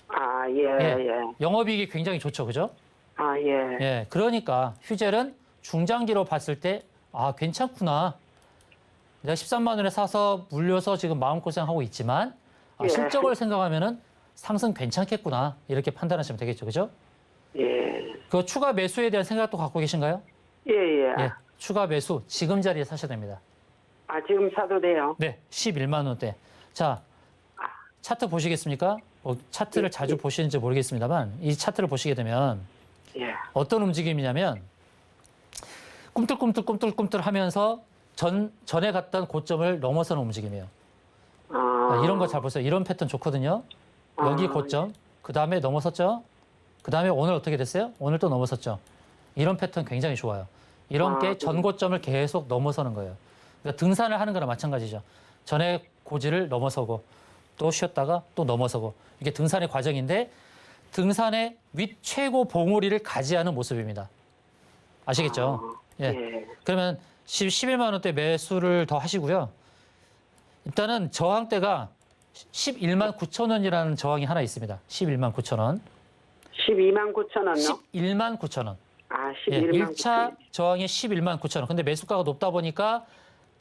아, 예. 영업이익이 굉장히 좋죠. 그죠? 아, 예. 예, 그러니까 휴젤은 중장기로 봤을 때 아, 괜찮구나. 내가 13만 원에 사서 물려서 지금 마음고생하고 있지만 예. 실적을 생각하면은 상승 괜찮겠구나. 이렇게 판단하시면 되겠죠. 그죠? 예. 그 추가 매수에 대한 생각도 갖고 계신가요? 예, 예. 예. 추가 매수 지금 자리에 사셔야 됩니다. 아, 지금 사도 돼요? 네, 11만 원대. 자, 차트 보시겠습니까? 차트를 자주 보시는지 모르겠습니다만 이 차트를 보시게 되면 예. 어떤 움직임이냐면 꿈틀꿈틀 하면서 전에 갔던 고점을 넘어서는 움직임이에요. 아, 이런 거 잘 보세요. 이런 패턴 좋거든요. 여기 아, 고점, 그 다음에 넘어섰죠. 그 다음에 오늘 어떻게 됐어요? 오늘 또 넘어섰죠. 이런 패턴 굉장히 좋아요. 이런 게 전 고점을 계속 넘어서는 거예요. 그러니까 등산을 하는 거랑 마찬가지죠. 전에 고지를 넘어서고 또 쉬었다가 또 넘어서고 이게 등산의 과정인데 등산의 윗 최고 봉우리를 가지하는 모습입니다. 아시겠죠? 예. 예. 그러면 11만 원대 매수를 더 하시고요. 일단은 저항대가 11만 9천 원이라는 저항이 하나 있습니다. 11만 9천 원. 12만 9천 원요? 11만 9천 원. 아, 예, 11만 1차 저항이 11만 9천 원. 근데 매수가가 높다 보니까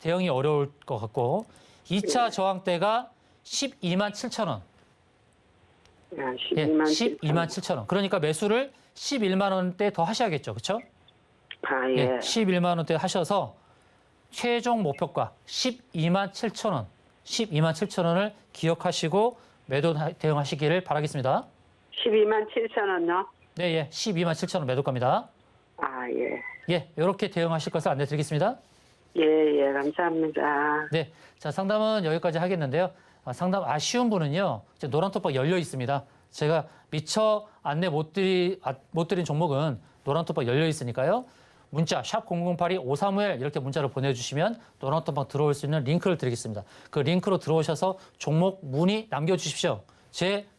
대응이 어려울 것 같고 2차 저항대가 12만 7천 원. 아, 예, 12만 7천 원. 그러니까 매수를 11만 원대 더 하셔야겠죠. 그렇죠? 아, 예, 예. 11만 원대 하셔서 최종 목표가 12만 7천 원. 12만 7천 원을 기억하시고 매도 대응하시기를 바라겠습니다. 12만 7천 원요? 네, 예. 12만 7천 원 매도가입니다. 아, 예. 예, 이렇게 대응하실 것을 안내 드리겠습니다. 예, 예, 감사합니다. 네. 자, 상담은 여기까지 하겠는데요. 상담 아쉬운 분은요. 이제 노란 톡박 열려 있습니다. 제가 미처 안내 못 드린 종목은 노란 톡박 열려 있으니까요. 문자 샵 0082-531 이렇게 문자를 보내주시면 노란 톡박 들어올 수 있는 링크를 드리겠습니다. 그 링크로 들어오셔서 종목 문의 남겨주십시오.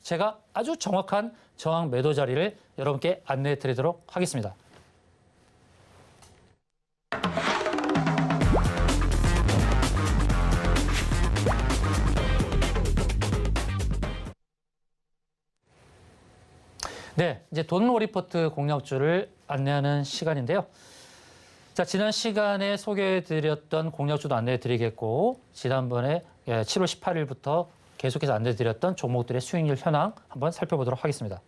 제가 아주 정확한 저항 매도 자리를 여러분께 안내해 드리도록 하겠습니다. 네, 이제 돈 리포트 공략주를 안내하는 시간인데요. 자, 지난 시간에 소개해드렸던 공략주도 안내해드리겠고, 지난번에 7월 18일부터 계속해서 안내해드렸던 종목들의 수익률 현황 한번 살펴보도록 하겠습니다.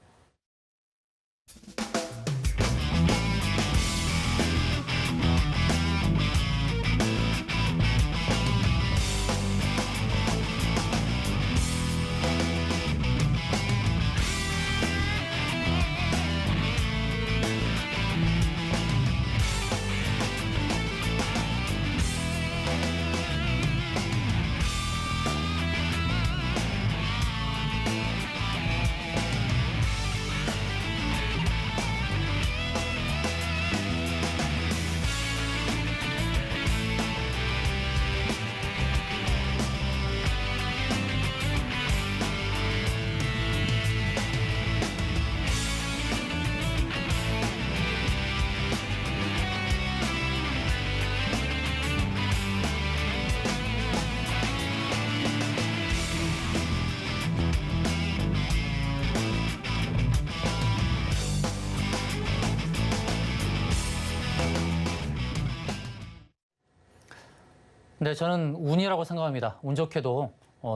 네, 저는 운이라고 생각합니다. 운 좋게도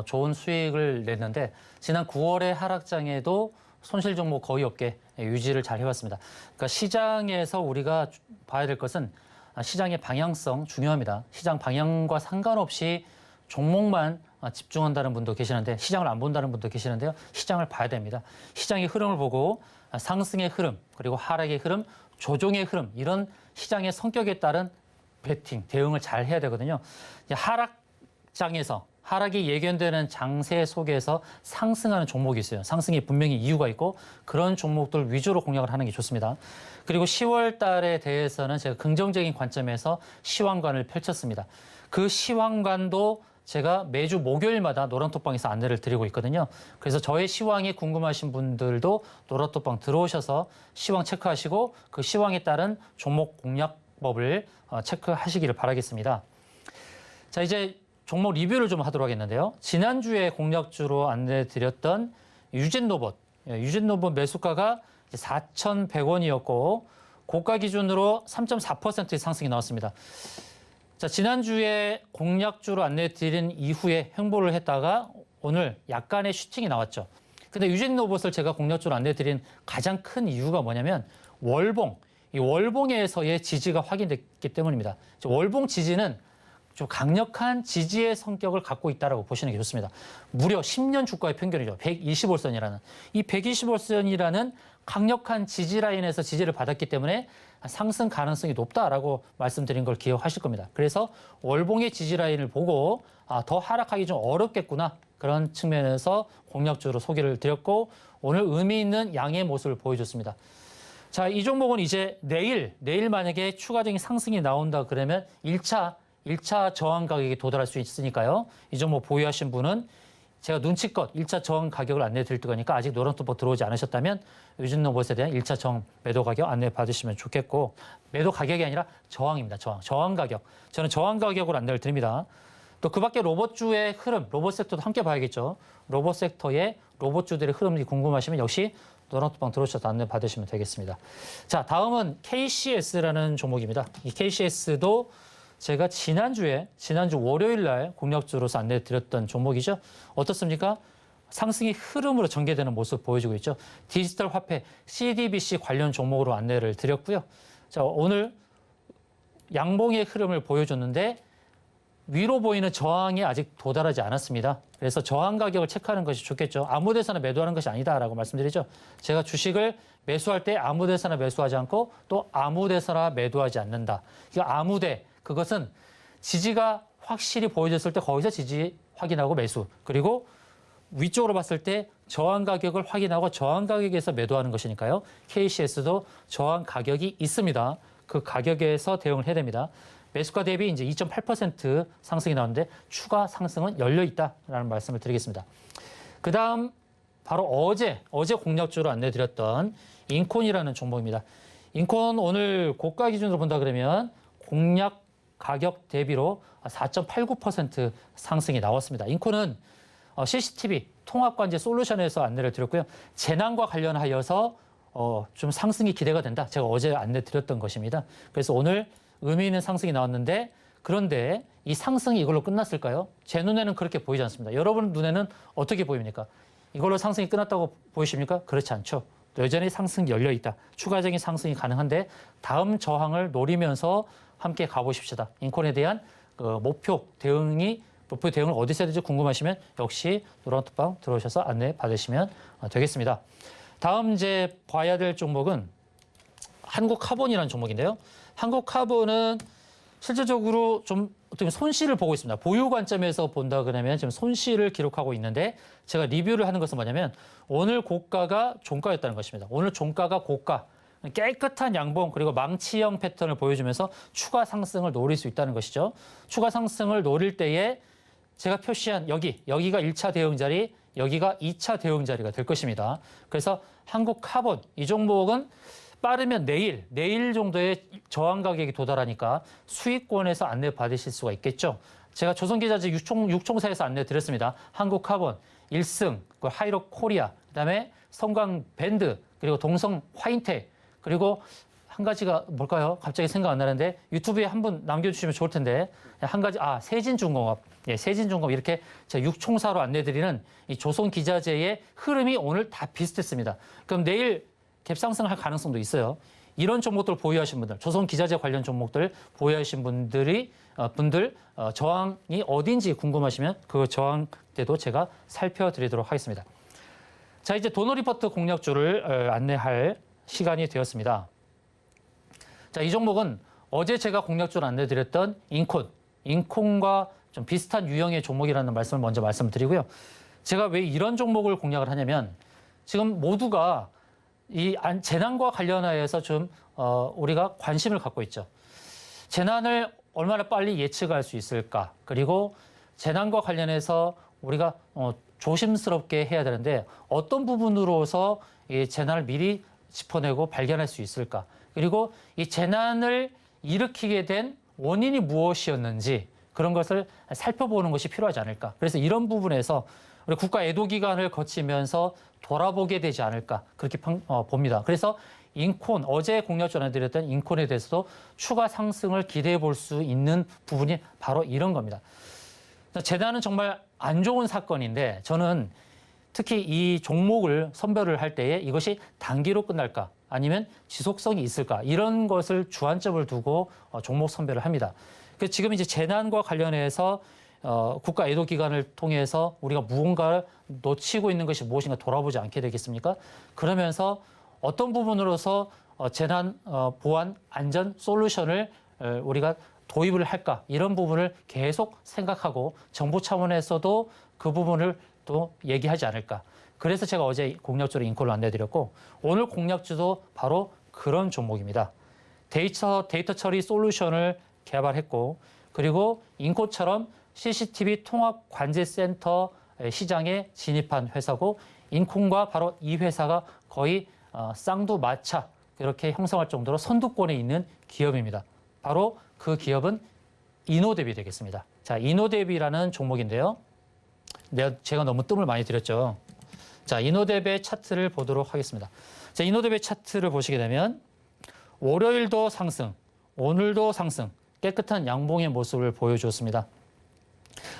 좋은 수익을 냈는데 지난 9월의 하락장에도 손실 종목 거의 없게 유지를 잘 해왔습니다. 그러니까 시장에서 우리가 봐야 될 것은 시장의 방향성 중요합니다. 시장 방향과 상관없이 종목만 집중한다는 분도 계시는데 시장을 안 본다는 분도 계시는데요. 시장을 봐야 됩니다. 시장의 흐름을 보고 상승의 흐름, 그리고 하락의 흐름, 조정의 흐름 이런 시장의 성격에 따른 베팅, 대응을 잘 해야 되거든요. 하락장에서 하락이 예견되는 장세 속에서 상승하는 종목이 있어요. 상승에 분명히 이유가 있고 그런 종목들 위주로 공략을 하는 게 좋습니다. 그리고 10월 달에 대해서는 제가 긍정적인 관점에서 시황관을 펼쳤습니다. 그 시황관도 제가 매주 목요일마다 노란톡방에서 안내를 드리고 있거든요. 그래서 저의 시황이 궁금하신 분들도 노란톡방 들어오셔서 시황 체크하시고 그 시황에 따른 종목 공략법을 체크하시기를 바라겠습니다. 자, 이제 종목 리뷰를 좀 하도록 하겠는데요. 지난주에 공략주로 안내드렸던 유젠로봇 매수가가 4,100원이었고 고가 기준으로 3.4%의 상승이 나왔습니다. 자, 지난주에 공략주로 안내드린 이후에 횡보를 했다가 오늘 약간의 슈팅이 나왔죠. 근데 유진 로봇을 제가 공략주로 안내드린 가장 큰 이유가 뭐냐면 월봉, 이 월봉에서의 지지가 확인됐기 때문입니다. 월봉 지지는 좀 강력한 지지의 성격을 갖고 있다고 보시는 게 좋습니다. 무려 10년 주가의 평균이죠. 125선이라는. 이 125선이라는 강력한 지지 라인에서 지지를 받았기 때문에 상승 가능성이 높다라고 말씀드린 걸 기억하실 겁니다. 그래서 월봉의 지지 라인을 보고 더 하락하기 좀 어렵겠구나. 그런 측면에서 공략주로 소개를 드렸고 오늘 의미 있는 양의 모습을 보여줬습니다. 자, 이 종목은 이제 내일 만약에 추가적인 상승이 나온다 그러면 1차 저항 가격에 도달할 수 있으니까요. 이 종목 보유하신 분은 제가 눈치껏 1차 저항 가격을 안내해 드릴 거니까 아직 노란토퍼 들어오지 않으셨다면 유진로봇에 대한 1차 저항 매도 가격 안내 받으시면 좋겠고 매도 가격이 아니라 저항입니다. 저항 가격. 저는 저항 가격으로 안내를 드립니다. 또 그 밖에 로봇주의 흐름, 로봇 섹터도 함께 봐야겠죠. 로봇 섹터의 로봇주들의 흐름이 궁금하시면 역시 노란토방 들어오셔서 안내 받으시면 되겠습니다. 자, 다음은 KCS라는 종목입니다. 이 KCS도 제가 지난주 월요일 날 공략주로서 안내 드렸던 종목이죠. 어떻습니까? 상승의 흐름으로 전개되는 모습 보여주고 있죠. 디지털 화폐 CDBC 관련 종목으로 안내를 드렸고요. 자, 오늘 양봉의 흐름을 보여줬는데 위로 보이는 저항이 아직 도달하지 않았습니다. 그래서 저항 가격을 체크하는 것이 좋겠죠. 아무 데서나 매도하는 것이 아니다라고 말씀드리죠. 제가 주식을 매수할 때 아무 데서나 매수하지 않고 또 아무 데서나 매도하지 않는다. 이거 아무데 그것은 지지가 확실히 보여졌을 때 거기서 지지 확인하고 매수. 그리고 위쪽으로 봤을 때 저항 가격을 확인하고 저항 가격에서 매도하는 것이니까요. KCS도 저항 가격이 있습니다. 그 가격에서 대응을 해야 됩니다. 매수가 대비 이제 2.8% 상승이 나오는데 추가 상승은 열려 있다라는 말씀을 드리겠습니다. 그다음 바로 어제 공략주로 안내드렸던 인콘이라는 종목입니다. 인콘 오늘 고가 기준으로 본다 그러면 공략 가격 대비로 4.89% 상승이 나왔습니다. 인콘은 CCTV 통합관제 솔루션에서 안내를 드렸고요. 재난과 관련하여서 좀 상승이 기대가 된다. 제가 어제 안내 드렸던 것입니다. 그래서 오늘 의미 있는 상승이 나왔는데 그런데 이 상승이 이걸로 끝났을까요? 제 눈에는 그렇게 보이지 않습니다. 여러분 눈에는 어떻게 보입니까? 이걸로 상승이 끝났다고 보이십니까? 그렇지 않죠. 여전히 상승이 열려 있다. 추가적인 상승이 가능한데 다음 저항을 노리면서 함께 가보십시다. 인콘에 대한 목표 대응을 어디서 해야 될지 궁금하시면 역시 노란톡방 들어오셔서 안내 받으시면 되겠습니다. 다음 이제 봐야 될 종목은 한국카본이라는 종목인데요. 한국카본은 실질적으로 좀 어떻게 보면 손실을 보고 있습니다. 보유 관점에서 본다 그러면 지금 손실을 기록하고 있는데 제가 리뷰를 하는 것은 뭐냐면 오늘 고가가 종가였다는 것입니다. 오늘 종가가 고가, 깨끗한 양봉 그리고 망치형 패턴을 보여주면서 추가 상승을 노릴 수 있다는 것이죠. 추가 상승을 노릴 때에 제가 표시한 여기가 1차 대응 자리, 여기가 2차 대응 자리가 될 것입니다. 그래서 한국카본 이 종목은 빠르면 내일 정도의 저항 가격이 도달하니까 수익권에서 안내 받으실 수가 있겠죠. 제가 조선기자재 6총사에서 안내 드렸습니다. 한국카본 1승, 하이록 코리아, 그다음에 성광밴드, 그리고 동성 화인텍, 그리고 한 가지가 뭘까요? 갑자기 생각 안 나는데 유튜브에 한번 남겨주시면 좋을 텐데 한 가지 세진중공업, 세진중공업 이렇게 제가 6총사로 안내드리는 이 조선기자재의 흐름이 오늘 다 비슷했습니다. 그럼 내일 갭상승할 가능성도 있어요. 이런 종목들 보유하신 분들, 조선기자재 관련 종목들 보유하신 분들 저항이 어딘지 궁금하시면 그 저항대도 제가 살펴드리도록 하겠습니다. 자, 이제 도노리포트 공략주를 안내할 시간이 되었습니다. 자, 이 종목은 어제 제가 공략주를 안내드렸던 인콘과 좀 비슷한 유형의 종목이라는 말씀을 먼저 말씀드리고요. 제가 왜 이런 종목을 공략을 하냐면 지금 모두가 이 재난과 관련하여서 좀 우리가 관심을 갖고 있죠. 재난을 얼마나 빨리 예측할 수 있을까? 그리고 재난과 관련해서 우리가 조심스럽게 해야 되는데 어떤 부분으로서 이 재난을 미리 짚어내고 발견할 수 있을까? 그리고 이 재난을 일으키게 된 원인이 무엇이었는지 그런 것을 살펴보는 것이 필요하지 않을까? 그래서 이런 부분에서 우리 국가 애도 기간을 거치면서 돌아보게 되지 않을까 그렇게 봅니다. 그래서 인콘, 어제 공약 전해드렸던 인콘에 대해서도 추가 상승을 기대해 볼 수 있는 부분이 바로 이런 겁니다. 재단은 정말 안 좋은 사건인데 저는 특히 이 종목을 선별을 할 때에 이것이 단기로 끝날까 아니면 지속성이 있을까 이런 것을 주안점을 두고 종목 선별을 합니다. 그래서 지금 이제 재난과 관련해서 국가 애도 기간을 통해서 우리가 무언가를 놓치고 있는 것이 무엇인가 돌아보지 않게 되겠습니까? 그러면서 어떤 부분으로서 재난 보안 안전 솔루션을 우리가 도입을 할까 이런 부분을 계속 생각하고 정부 차원에서도 그 부분을 또 얘기하지 않을까. 그래서 제가 어제 공략주로 인콜을 안내드렸고 오늘 공략주도 바로 그런 종목입니다. 데이터 처리 솔루션을 개발했고 그리고 인코처럼 CCTV 통합 관제센터 시장에 진입한 회사고 인콘과 바로 이 회사가 거의 쌍두마차 이렇게 형성할 정도로 선두권에 있는 기업입니다. 바로 그 기업은 이노뎁이 되겠습니다. 자, 이노뎁이라는 종목인데요. 제가 너무 뜸을 많이 들였죠. 자, 이노뎁의 차트를 보도록 하겠습니다. 자, 이노뎁의 차트를 보시게 되면 월요일도 상승, 오늘도 상승, 깨끗한 양봉의 모습을 보여주었습니다.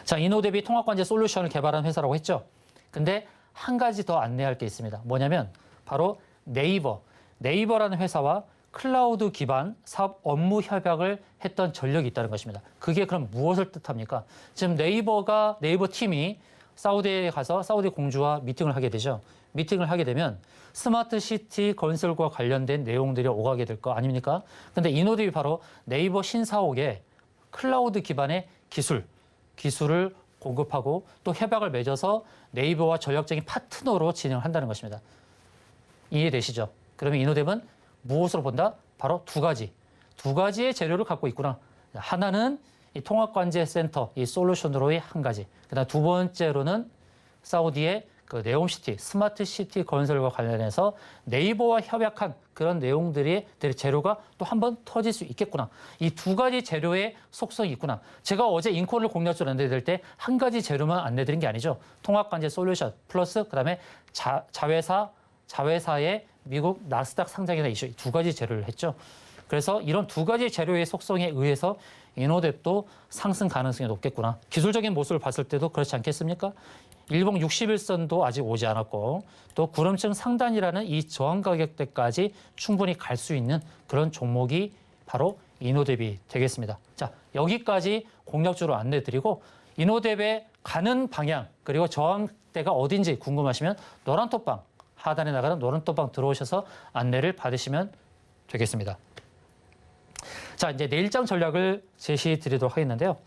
자, 이노뎁이 통합관제 솔루션을 개발한 회사라고 했죠. 근데 한 가지 더 안내할 게 있습니다. 뭐냐면 바로 네이버라는 회사와 클라우드 기반 사업 업무 협약을 했던 전력이 있다는 것입니다. 그게 그럼 무엇을 뜻합니까? 지금 네이버 팀이 사우디에 가서 사우디 공주와 미팅을 하게 되죠. 미팅을 하게 되면 스마트 시티 건설과 관련된 내용들이 오가게 될 거 아닙니까? 근데 이노뎁이 바로 네이버 신사옥에 클라우드 기반의 기술을 공급하고 또 협약을 맺어서 네이버와 전략적인 파트너로 진행을 한다는 것입니다. 이해되시죠? 그러면 이노뎁은 무엇으로 본다? 바로 두 가지의 재료를 갖고 있구나. 하나는 이 통합관제센터, 이 솔루션으로의 한 가지. 그다음 두 번째로는 사우디의 그 네옴시티, 스마트시티 건설과 관련해서 네이버와 협약한 그런 내용들의 재료가 또 한 번 터질 수 있겠구나. 이 두 가지 재료의 속성이 있구나. 제가 어제 인콘을 공략적으로 안내드릴 때 한 가지 재료만 안내드린 게 아니죠. 통합관제 솔루션 플러스 그다음에 자회사의 미국 나스닥 상장이나 이슈 두 가지 재료를 했죠. 그래서 이런 두 가지 재료의 속성에 의해서 이노뎁도 상승 가능성이 높겠구나. 기술적인 모습을 봤을 때도 그렇지 않겠습니까? 일봉 61선도 아직 오지 않았고 또 구름층 상단이라는 이 저항 가격대까지 충분히 갈 수 있는 그런 종목이 바로 이노뎁이 되겠습니다. 자, 여기까지 공략주로 안내드리고 이노뎁의 가는 방향 그리고 저항대가 어딘지 궁금하시면 노란톡방 하단에 나가는 노란톡방 들어오셔서 안내를 받으시면 되겠습니다. 자, 이제 내일장 전략을 제시해 드리도록 하겠는데요.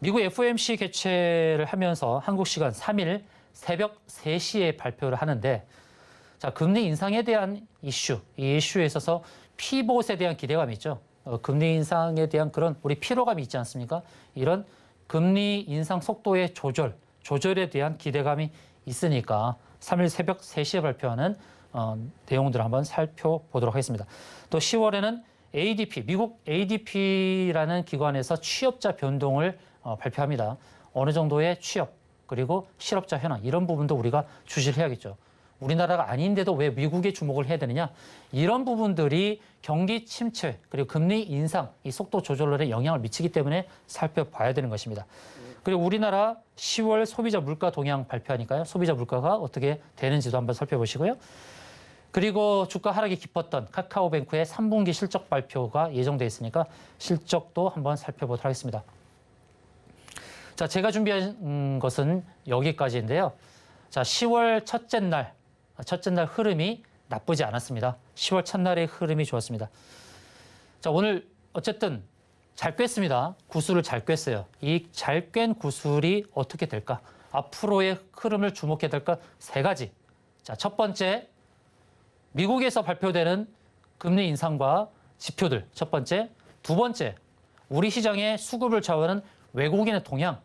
미국 FOMC 개최를 하면서 한국 시간 3일 새벽 3시에 발표를 하는데 자, 금리 인상에 대한 이 이슈에 있어서 피봇에 대한 기대감이 있죠. 금리 인상에 대한 그런 우리 피로감이 있지 않습니까? 이런 금리 인상 속도의 조절에 대한 기대감이 있으니까 3일 새벽 3시에 발표하는 내용들을 한번 살펴보도록 하겠습니다. 또 10월에는 미국 ADP라는 기관에서 취업자 변동을 발표합니다. 어느 정도의 취업 그리고 실업자 현황 이런 부분도 우리가 주시를 해야겠죠. 우리나라가 아닌데도 왜 미국에 주목을 해야 되느냐? 이런 부분들이 경기 침체 그리고 금리 인상 이 속도 조절에 영향을 미치기 때문에 살펴봐야 되는 것입니다. 그리고 우리나라 10월 소비자 물가 동향 발표하니까요. 소비자 물가가 어떻게 되는지도 한번 살펴보시고요. 그리고 주가 하락이 깊었던 카카오뱅크의 3분기 실적 발표가 예정돼 있으니까 실적도 한번 살펴보도록 하겠습니다. 자, 제가 준비한 것은 여기까지인데요. 자, 10월 첫째 날 흐름이 나쁘지 않았습니다. 10월 첫날의 흐름이 좋았습니다. 자, 오늘 어쨌든 잘 꿰습니다. 구슬을 잘 꿰어요. 이 잘 꿰는 구슬이 어떻게 될까? 앞으로의 흐름을 주목해야 될까? 세 가지. 자, 첫 번째, 미국에서 발표되는 금리 인상과 지표들. 첫 번째. 두 번째, 우리 시장의 수급을 좌우하는 외국인 동향.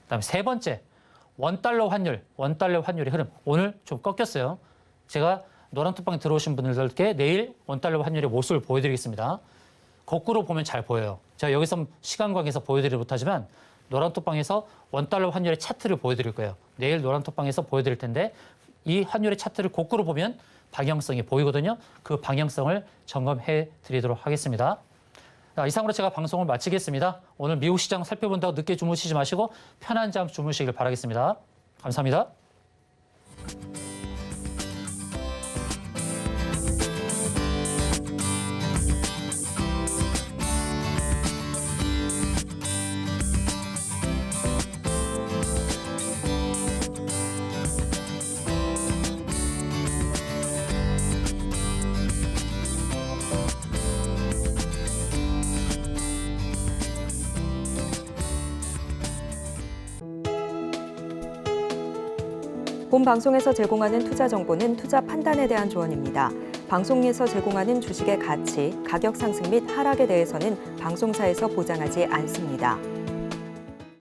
그다음에 세 번째, 원달러 환율의 흐름. 오늘 좀 꺾였어요. 제가 노란톡방에 들어오신 분들께 내일 원달러 환율의 모습을 보여드리겠습니다. 거꾸로 보면 잘 보여요. 제가 여기서 시간 관계에서 보여드리지 못하지만 노란톡방에서 원달러 환율의 차트를 보여드릴 거예요. 내일 노란톡방에서 보여드릴 텐데 이 환율의 차트를 거꾸로 보면 방향성이 보이거든요. 그 방향성을 점검해 드리도록 하겠습니다. 자, 이상으로 제가 방송을 마치겠습니다. 오늘 미국 시장 살펴본다고 늦게 주무시지 마시고 편한 잠 주무시길 바라겠습니다. 감사합니다. 본 방송에서 제공하는 투자 정보는 투자 판단에 대한 조언입니다. 방송에서 제공하는 주식의 가치, 가격 상승 및 하락에 대해서는 방송사에서 보장하지 않습니다.